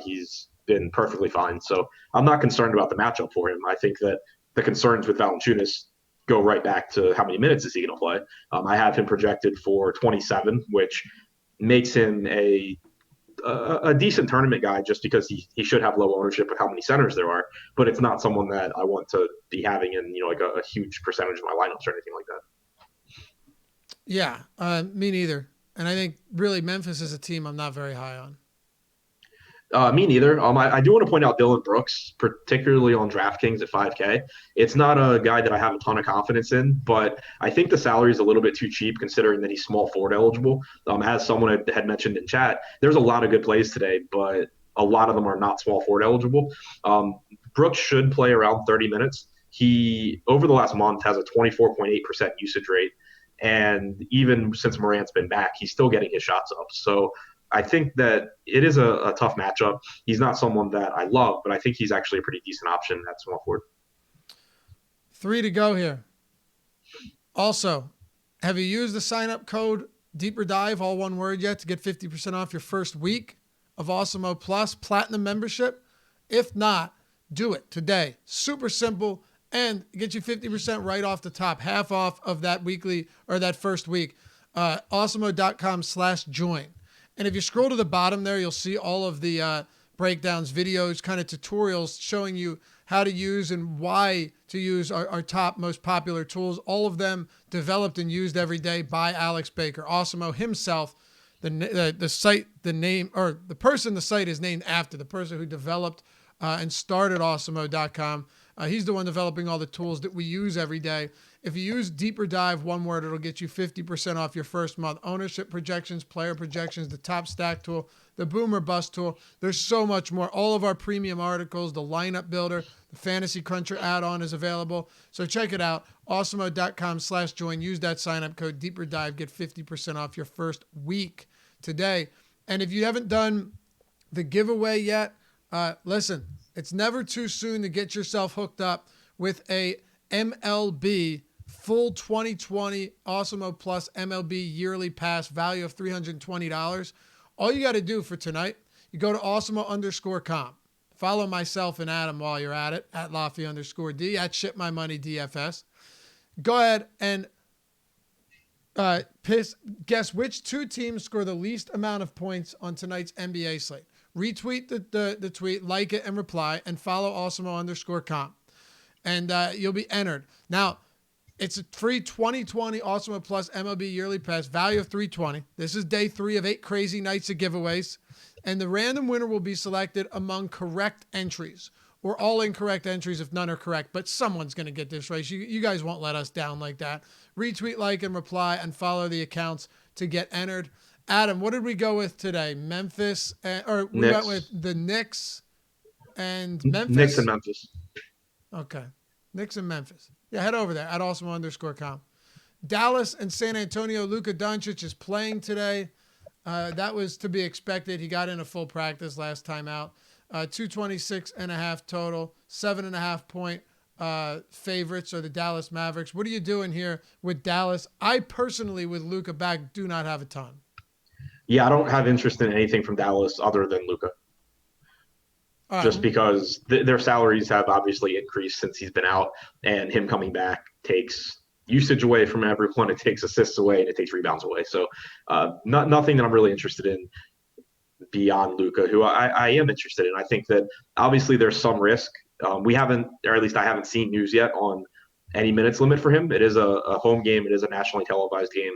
He's been perfectly fine. So I'm not concerned about the matchup for him. I think that the concerns with Valanciunas go right back to how many minutes is he going to play. I have him projected for 27, which makes him a decent tournament guy just because he should have low ownership of how many centers there are, but it's not someone that I want to be having in like a huge percentage of my lineups or anything like that. Yeah, me neither. And I think really Memphis is a team I'm not very high on. Me neither. I do want to point out Dylan Brooks, particularly on DraftKings at 5K. It's not a guy that I have a ton of confidence in, but I think the salary is a little bit too cheap considering that he's small forward eligible. As someone had mentioned in chat, there's a lot of good plays today, but a lot of them are not small forward eligible. Brooks should play around 30 minutes. He, over the last month, has a 24.8% usage rate. And even since Morant's been back, he's still getting his shots up. So I think that it is a tough matchup. He's not someone that I love, but I think he's actually a pretty decent option at small forward. 3 to go here. Also, have you used the sign-up code Deeper Dive, all one word yet, to get 50% off your first week of Awesemo Plus Platinum membership? If not, do it today. Super simple, and get you 50% right off the top, half off of that weekly or that first week. Awesemo.com/join. And if you scroll to the bottom there, you'll see all of the breakdowns, videos, kind of tutorials showing you how to use and why to use our top most popular tools. All of them developed and used every day by Alex Baker. Awesemo himself, the site, the name, or the person the site is named after, the person who developed and started Awesemo.com. He's the one developing all the tools that we use every day. If you use Deeper Dive, one word, it'll get you 50% off your first month. Ownership projections, player projections, the top stack tool, the boomer bust tool. There's so much more. All of our premium articles, the lineup builder, the fantasy cruncher add-on is available. So check it out. Awesemo.com/join. Use that sign-up code Deeper Dive. Get 50% off your first week today. And if you haven't done the giveaway yet, listen, it's never too soon to get yourself hooked up with a MLB full 2020 Awesemo Plus MLB yearly pass value of $320. All you got to do for tonight, You go to Awesemo_comp. Follow myself and Adam while you're at it, at Laffy_D, at Ship My Money DFS. Go ahead and guess which two teams score the least amount of points on tonight's NBA slate. Retweet the tweet, like it, and reply, and follow Awesemo_comp. And you'll be entered. Now, it's a free 2020 Awesemo Plus MLB yearly pass, value of $320. This is day 3 of 8 crazy nights of giveaways. And the random winner will be selected among correct entries, or all incorrect entries if none are correct. But someone's going to get this right. You guys won't let us down like that. Retweet, like, and reply, and follow the accounts to get entered. Adam, what did we go with today? Memphis, we went with the Knicks and Memphis? Knicks and Memphis. Okay. Knicks and Memphis. Yeah, head over there at Awesemo_comp. Dallas and San Antonio. Luka Doncic is playing today. That was to be expected. He got in a full practice last time out. 226.5 total. 7.5 point favorites are the Dallas Mavericks. What are you doing here with Dallas? I personally, with Luka back, do not have a ton. Yeah, I don't have interest in anything from Dallas other than Luka. Just because their salaries have obviously increased since he's been out, and him coming back takes usage away from everyone. It takes assists away, and it takes rebounds away. So nothing that I'm really interested in beyond Luka, who I am interested in. I think that obviously there's some risk. We haven't, or at least I haven't seen news yet on any minutes limit for him. It is a home game. It is a nationally televised game.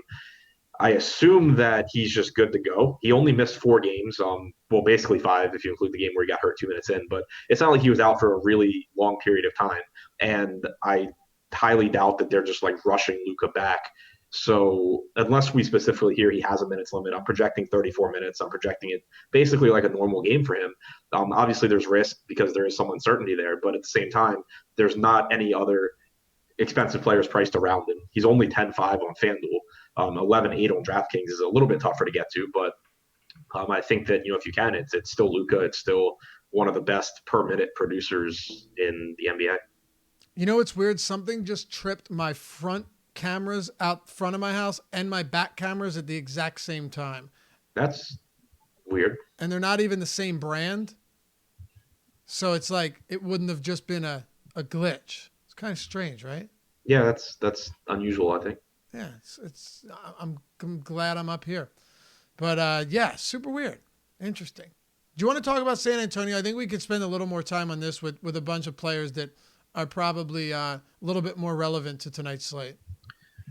I assume that he's just good to go. He only missed 4 games. Well, basically 5 if you include the game where he got hurt 2 minutes in. But it's not like he was out for a really long period of time. And I highly doubt that they're just like rushing Luka back. So unless we specifically hear he has a minutes limit, I'm projecting 34 minutes. I'm projecting it basically like a normal game for him. Obviously, there's risk because there is some uncertainty there. But at the same time, there's not any other expensive players priced around him. He's only 10-5 on FanDuel. 11-8 on DraftKings is a little bit tougher to get to, but I think that, if you can, it's still Luka. It's still one of the best per minute producers in the NBA. You know what's weird? Something just tripped my front cameras out front of my house and my back cameras at the exact same time. That's weird. And they're not even the same brand. So it's like it wouldn't have just been a glitch. It's kind of strange, right? Yeah, that's unusual, I think. Yeah, I'm glad I'm up here. But yeah, super weird. Interesting. Do you want to talk about San Antonio? I think we could spend a little more time on this with a bunch of players that are probably a little bit more relevant to tonight's slate.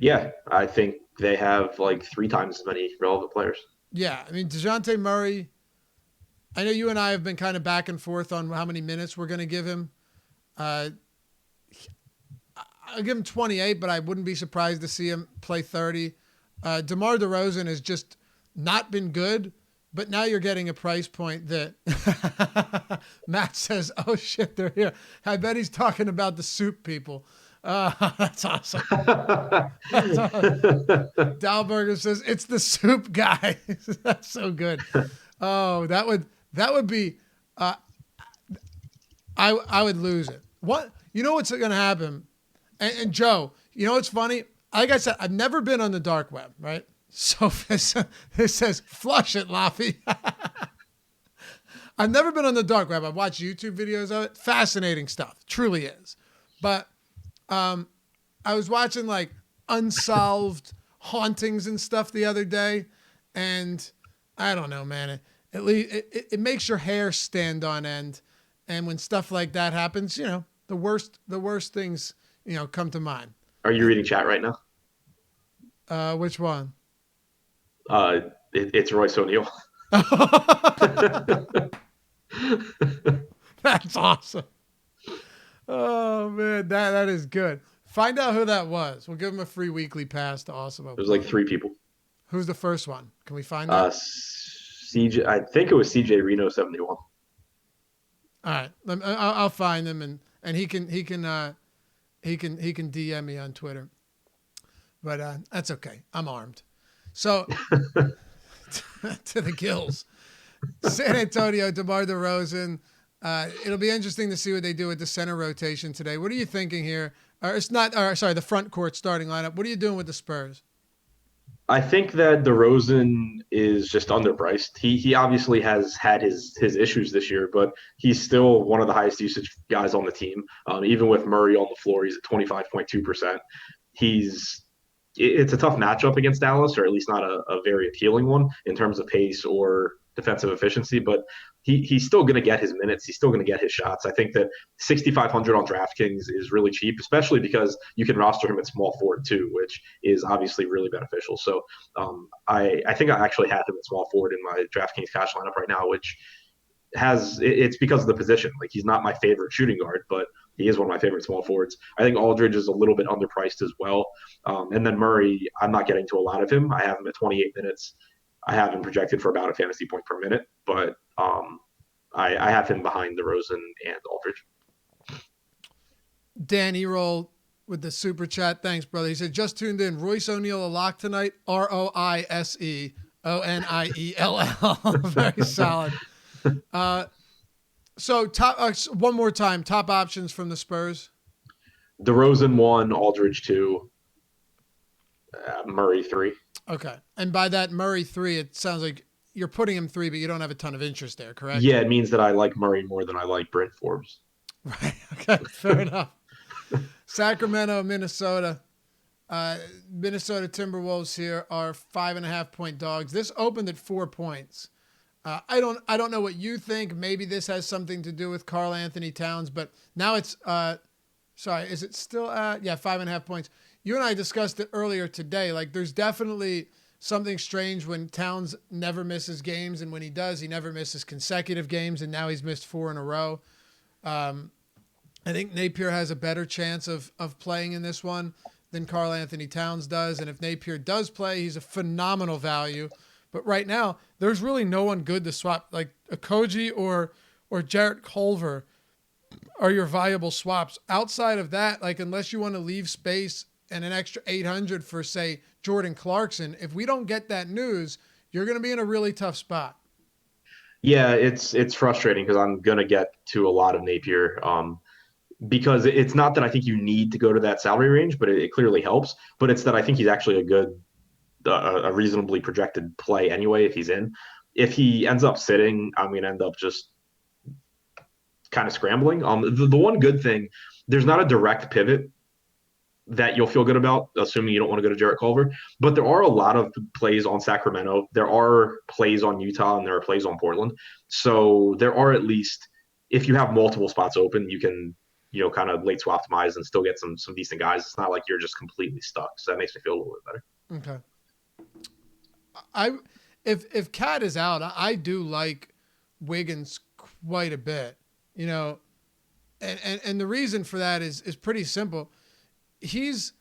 Yeah, I think they have like 3 times as many relevant players. Yeah, I mean, DeJounte Murray, I know you and I have been kind of back and forth on how many minutes we're going to give him. I'll give him 28, but I wouldn't be surprised to see him play 30. DeMar DeRozan has just not been good, but now you're getting a price point that Matt says, oh shit, they're here. I bet he's talking about the soup people. That's awesome. Dalberger says, it's the soup guy. That's so good. Oh, that would be, I would lose it. What, you know what's going to happen? And Joe, you know what's funny? Like I said, I've never been on the dark web, right? So it says, flush it, Laffy. I've never been on the dark web. I've watched YouTube videos of it. Fascinating stuff. Truly is. But I was watching like unsolved hauntings and stuff the other day. And I don't know, man. It makes your hair stand on end. And when stuff like that happens, the worst things come to mind. Are you reading chat right now? Which one? It's Royce O'Neal. That's awesome. Oh man, that is good. Find out who that was. We'll give him a free weekly pass to Awesemo. There's like 3 people. Who's the first one? Can we find that? CJ. I think it was CJ Reno 71. All right, I'll find him and he can DM me on Twitter. But that's okay. I'm armed. So to the gills. San Antonio, DeMar DeRozan. It'll be interesting to see what they do with the center rotation today. What are you thinking here? The front court starting lineup. What are you doing with the Spurs? I think that DeRozan is just underpriced. He obviously has had his issues this year, but he's still one of the highest usage guys on the team. Even with Murray on the floor, he's at 25.2%. He's it's a tough matchup against Dallas, or at least not a very appealing one in terms of pace or defensive efficiency. But he's still going to get his minutes. He's still going to get his shots. I think that 6,500 on DraftKings is really cheap, especially because you can roster him at small forward too, which is obviously really beneficial. So I think I actually have him at small forward in my DraftKings cash lineup right now, which it's because of the position. Like he's not my favorite shooting guard, but he is one of my favorite small forwards. I think Aldridge is a little bit underpriced as well. And then Murray, I'm not getting to a lot of him. I have him at 28 minutes. I have him projected for about a fantasy point per minute, but I have him behind DeRozan and Aldridge. Dan Erol with the super chat. Thanks, brother. He said, just tuned in. Royce O'Neal a lock tonight. RoiseOniell. Very solid. So one more time, top options from the Spurs. DeRozan 1, Aldridge 2, Murray 3. Okay. And by that Murray 3, it sounds like you're putting him 3, but you don't have a ton of interest there, correct? Yeah, it means that I like Murray more than I like Brent Forbes. Right. Okay. Fair enough. Sacramento, Minnesota. Minnesota Timberwolves here are 5.5-point dogs. This opened at 4 points. I don't know what you think. Maybe this has something to do with Karl Anthony Towns, but now it's is it still 5.5 points? You and I discussed it earlier today. Like there's definitely something strange when Towns never misses games, and when he does, he never misses consecutive games, and now he's missed 4 in a row. I think Napier has a better chance of playing in this one than Karl Anthony Towns does, and if Napier does play, he's a phenomenal value. But right now, there's really no one good to swap. Like Okogie or Jarrett Culver are your viable swaps. Outside of that, like unless you want to leave space and an extra 800 for, say, Jordan Clarkson, if we don't get that news, you're going to be in a really tough spot. Yeah, it's frustrating because I'm going to get to a lot of Napier because it's not that I think you need to go to that salary range, but it clearly helps. But it's that I think he's actually a reasonably projected play anyway if he's in. If he ends up sitting, I'm going to end up just kind of scrambling. The one good thing, there's not a direct pivot that you'll feel good about, assuming you don't want to go to Jarrett Culver. But there are a lot of plays on Sacramento. There are plays on Utah, and there are plays on Portland. So there are at least, if you have multiple spots open, you can, kind of late swap optimize and still get some decent guys. It's not like you're just completely stuck. So that makes me feel a little bit better. Okay. If Cat is out, I do like Wiggins quite a bit, and the reason for that is pretty simple. His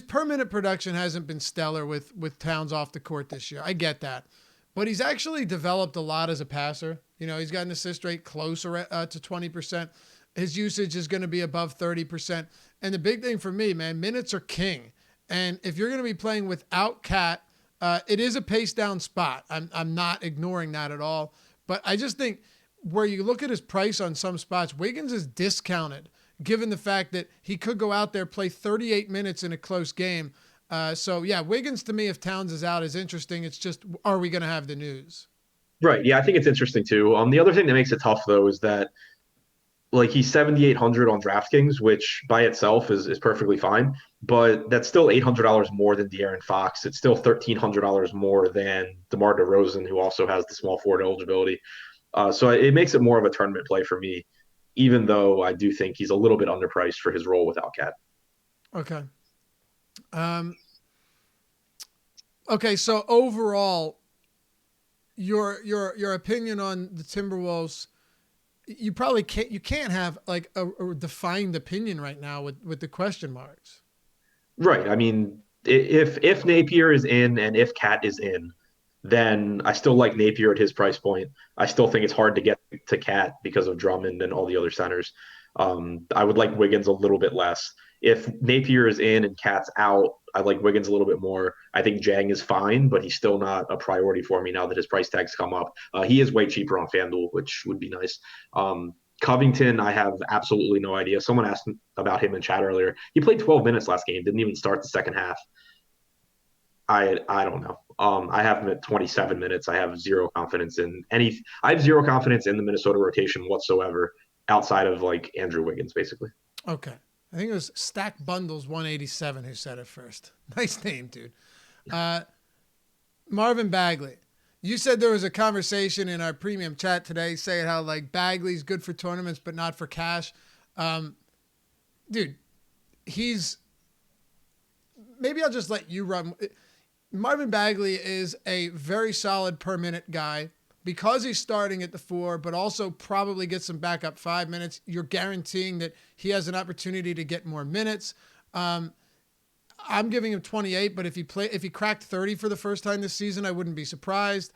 per minute production hasn't been stellar with Towns off the court this year. I get that, but he's actually developed a lot as a passer. He's got an assist rate closer to 20%. His usage is going to be above 30%. And the big thing for me, man, minutes are king. And if you're going to be playing without Cat, it is a pace down spot. I'm not ignoring that at all. But I just think where you look at his price on some spots, Wiggins is discounted given the fact that he could go out there, play 38 minutes in a close game. Wiggins to me, if Towns is out, is interesting. It's just, are we going to have the news? Right. Yeah, I think it's interesting too. The other thing that makes it tough though is that like he's 7,800 on DraftKings, which by itself is perfectly fine, but that's still $800 more than De'Aaron Fox. It's still $1,300 more than DeMar DeRozan, who also has the small forward eligibility. So it makes it more of a tournament play for me, even though I do think he's a little bit underpriced for his role without Cat. Okay. Okay. So overall, your opinion on the Timberwolves, you probably can't have like a defined opinion right now with the question marks. Right. I mean, if Napier is in and if Cat is in, then I still like Napier at his price point. I still think it's hard to get to Cat because of Drummond and all the other centers. I would like Wiggins a little bit less. If Napier is in and Cat's out, I like Wiggins a little bit more. I think Jang is fine, but he's still not a priority for me now that his price tag's come up. He is way cheaper on FanDuel, which would be nice. Covington, I have absolutely no idea. Someone asked about him in chat earlier. He played 12 minutes last game, didn't even start the second half. I don't know. I have him at 27 minutes. I have zero confidence in any. I have zero confidence in the Minnesota rotation whatsoever, outside of like Andrew Wiggins, basically. Okay. I think it was Stack Bundles 187 who said it first. Nice name, dude. Uh, Marvin Bagley. You said there was a conversation in our premium chat today saying how like Bagley's good for tournaments but not for cash. Um, dude, he's maybe I'll just let you run. Marvin Bagley is a very solid per minute guy because he's starting at the 4, but also probably gets some backup 5 minutes. You're guaranteeing that he has an opportunity to get more minutes. I'm giving him 28, but if he cracked 30 for the first time this season, I wouldn't be surprised.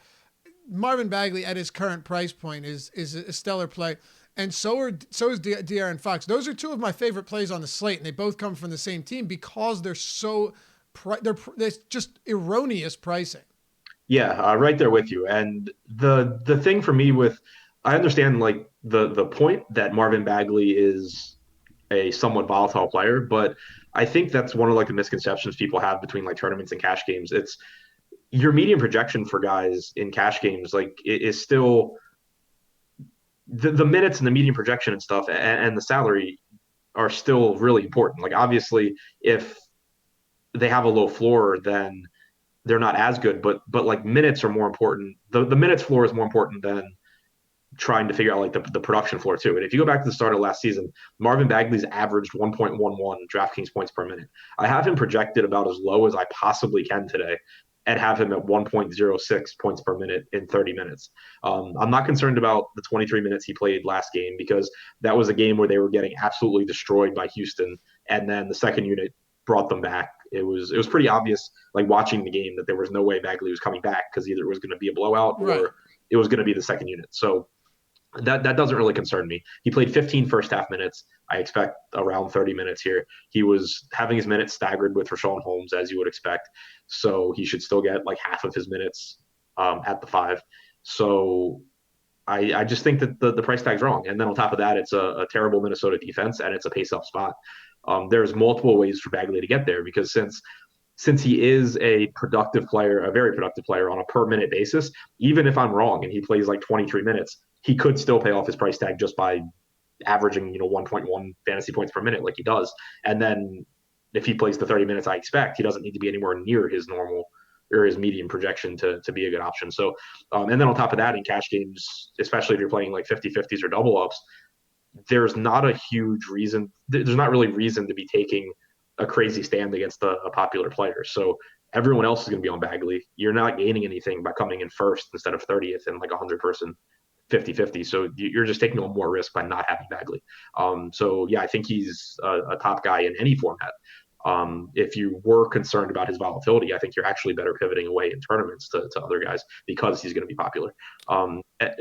Marvin Bagley at his current price point is a stellar play. And so is De'Aaron Fox. Those are two of my favorite plays on the slate, and they both come from the same team because they're they're just erroneous pricing. Yeah, right there with you. And the thing for me with, I understand like the point that Marvin Bagley is a somewhat volatile player, but I think that's one of like the misconceptions people have between like tournaments and cash games. It's your median projection for guys in cash games like it is still the minutes and the median projection and stuff and the salary are still really important. Like obviously, if they have a low floor, then they're not as good. But like minutes are more important. The minutes floor is more important than trying to figure out like the production floor too. And if you go back to the start of last season, Marvin Bagley's averaged 1.11 DraftKings points per minute. I have him projected about as low as I possibly can today and have him at 1.06 points per minute in 30 minutes. I'm not concerned about the 23 minutes he played last game because that was a game where they were getting absolutely destroyed by Houston. And then the second unit brought them back. It was pretty obvious, like watching the game, that there was no way Bagley was coming back because either it was going to be a blowout or Right. it was going to be the second unit. So that doesn't really concern me. He played 15 first half minutes. I expect around 30 minutes here. He was having his minutes staggered with Rashawn Holmes, as you would expect. So he should still get like half of his minutes at the 5. So I just think that the price tag's wrong. And then on top of that, it's a terrible Minnesota defense and it's a pace-up spot. There's multiple ways for Bagley to get there because since he is a productive player, a very productive player on a per minute basis, even if I'm wrong and he plays like 23 minutes, he could still pay off his price tag just by averaging, 1.1 fantasy points per minute like he does. And then if he plays the 30 minutes I expect, he doesn't need to be anywhere near his normal or his median projection to be a good option. So, and then on top of that, in cash games, especially if you're playing like 50-50s or double ups, there's not a huge reason. There's not really reason to be taking a crazy stand against a popular player. So everyone else is going to be on Bagley. You're not gaining anything by coming in first instead of 30th in like a 100-person 50-50. So you're just taking a little more risk by not having Bagley. So yeah, I think he's a top guy in any format. If you were concerned about his volatility, I think you're actually better pivoting away in tournaments to other guys because he's going to be popular.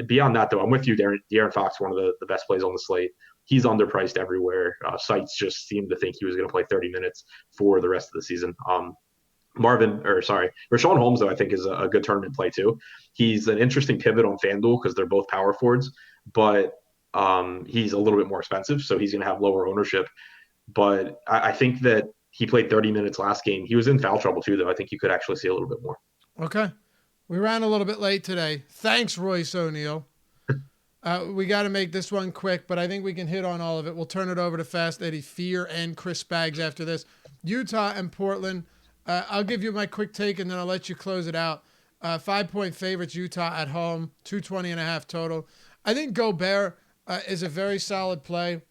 Beyond that, though, I'm with you, De'Aaron Fox, one of the best plays on the slate. He's underpriced everywhere. Sites just seem to think he was going to play 30 minutes for the rest of the season. Rashawn Holmes, though, I think is a good tournament play too. He's an interesting pivot on FanDuel because they're both power forwards, but he's a little bit more expensive, so he's going to have lower ownership. But I think that he played 30 minutes last game. He was in foul trouble too, though. I think you could actually see a little bit more. Okay. We ran a little bit late today. Thanks, Royce O'Neal. We got to make this one quick, but I think we can hit on all of it. We'll turn it over to Fast Eddie Fear and Chris Spags after this. Utah and Portland. I'll give you my quick take, and then I'll let you close it out. 5-point favorites, Utah at home, 220.5 total. I think Gobert is a very solid play,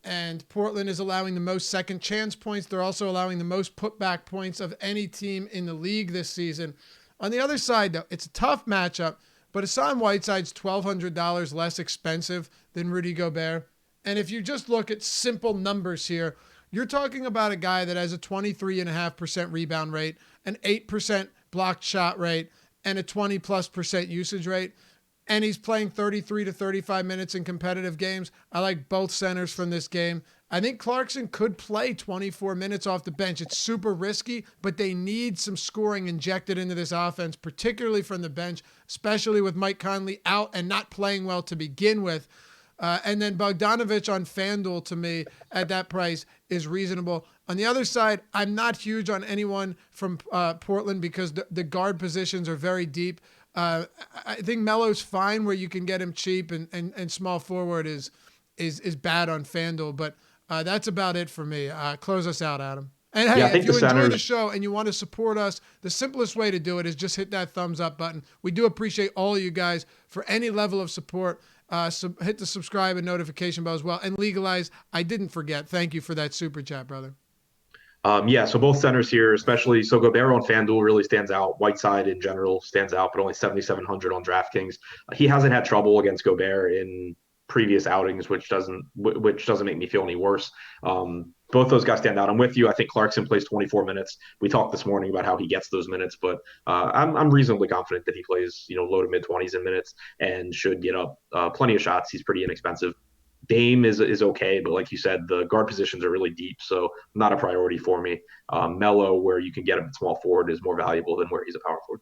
and Portland is allowing the most second chance points. They're also allowing the most putback points of any team in the league this season. On the other side, though, it's a tough matchup, but Hassan Whiteside's $1,200 less expensive than Rudy Gobert. And if you just look at simple numbers here, you're talking about a guy that has a 23.5% rebound rate, an 8% blocked shot rate, and a 20+% usage rate. And he's playing 33 to 35 minutes in competitive games. I like both centers from this game. I think Clarkson could play 24 minutes off the bench. It's super risky, but they need some scoring injected into this offense, particularly from the bench, especially with Mike Conley out and not playing well to begin with. And then Bogdanovich on FanDuel, to me, at that price is reasonable. On the other side, I'm not huge on anyone from Portland because the guard positions are very deep. I think Melo's fine where you can get him cheap, and small forward is bad on FanDuel. But that's about it for me. Close us out, Adam. And hey, Yeah, I think if you the enjoy the centers. show and you want to support us, the simplest way to do it is just hit that thumbs up button. We do appreciate all of you guys for any level of support. So hit the subscribe and notification bell as well. And Legalize, I didn't forget. Thank you for that super chat, brother. Yeah, so both centers here, especially so Gobert on FanDuel really stands out. Whiteside in general stands out, but only 7,700 on DraftKings. He hasn't had trouble against Gobert in previous outings, which doesn't make me feel any worse. Both those guys stand out. I'm with you. I think Clarkson plays 24 minutes. We talked this morning about how he gets those minutes, but I'm reasonably confident that he plays low to mid 20s in minutes and should get up plenty of shots. He's pretty inexpensive. Dame is okay, but like you said, the guard positions are really deep, so not a priority for me. Melo, where you can get him at small forward, is more valuable than where he's a power forward.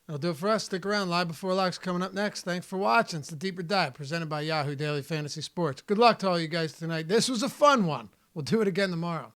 That'll do it for us. Stick around. Live Before Locks coming up next. Thanks for watching. It's the Deeper Dive presented by Yahoo Daily Fantasy Sports. Good luck to all you guys tonight. This was a fun one. We'll do it again tomorrow.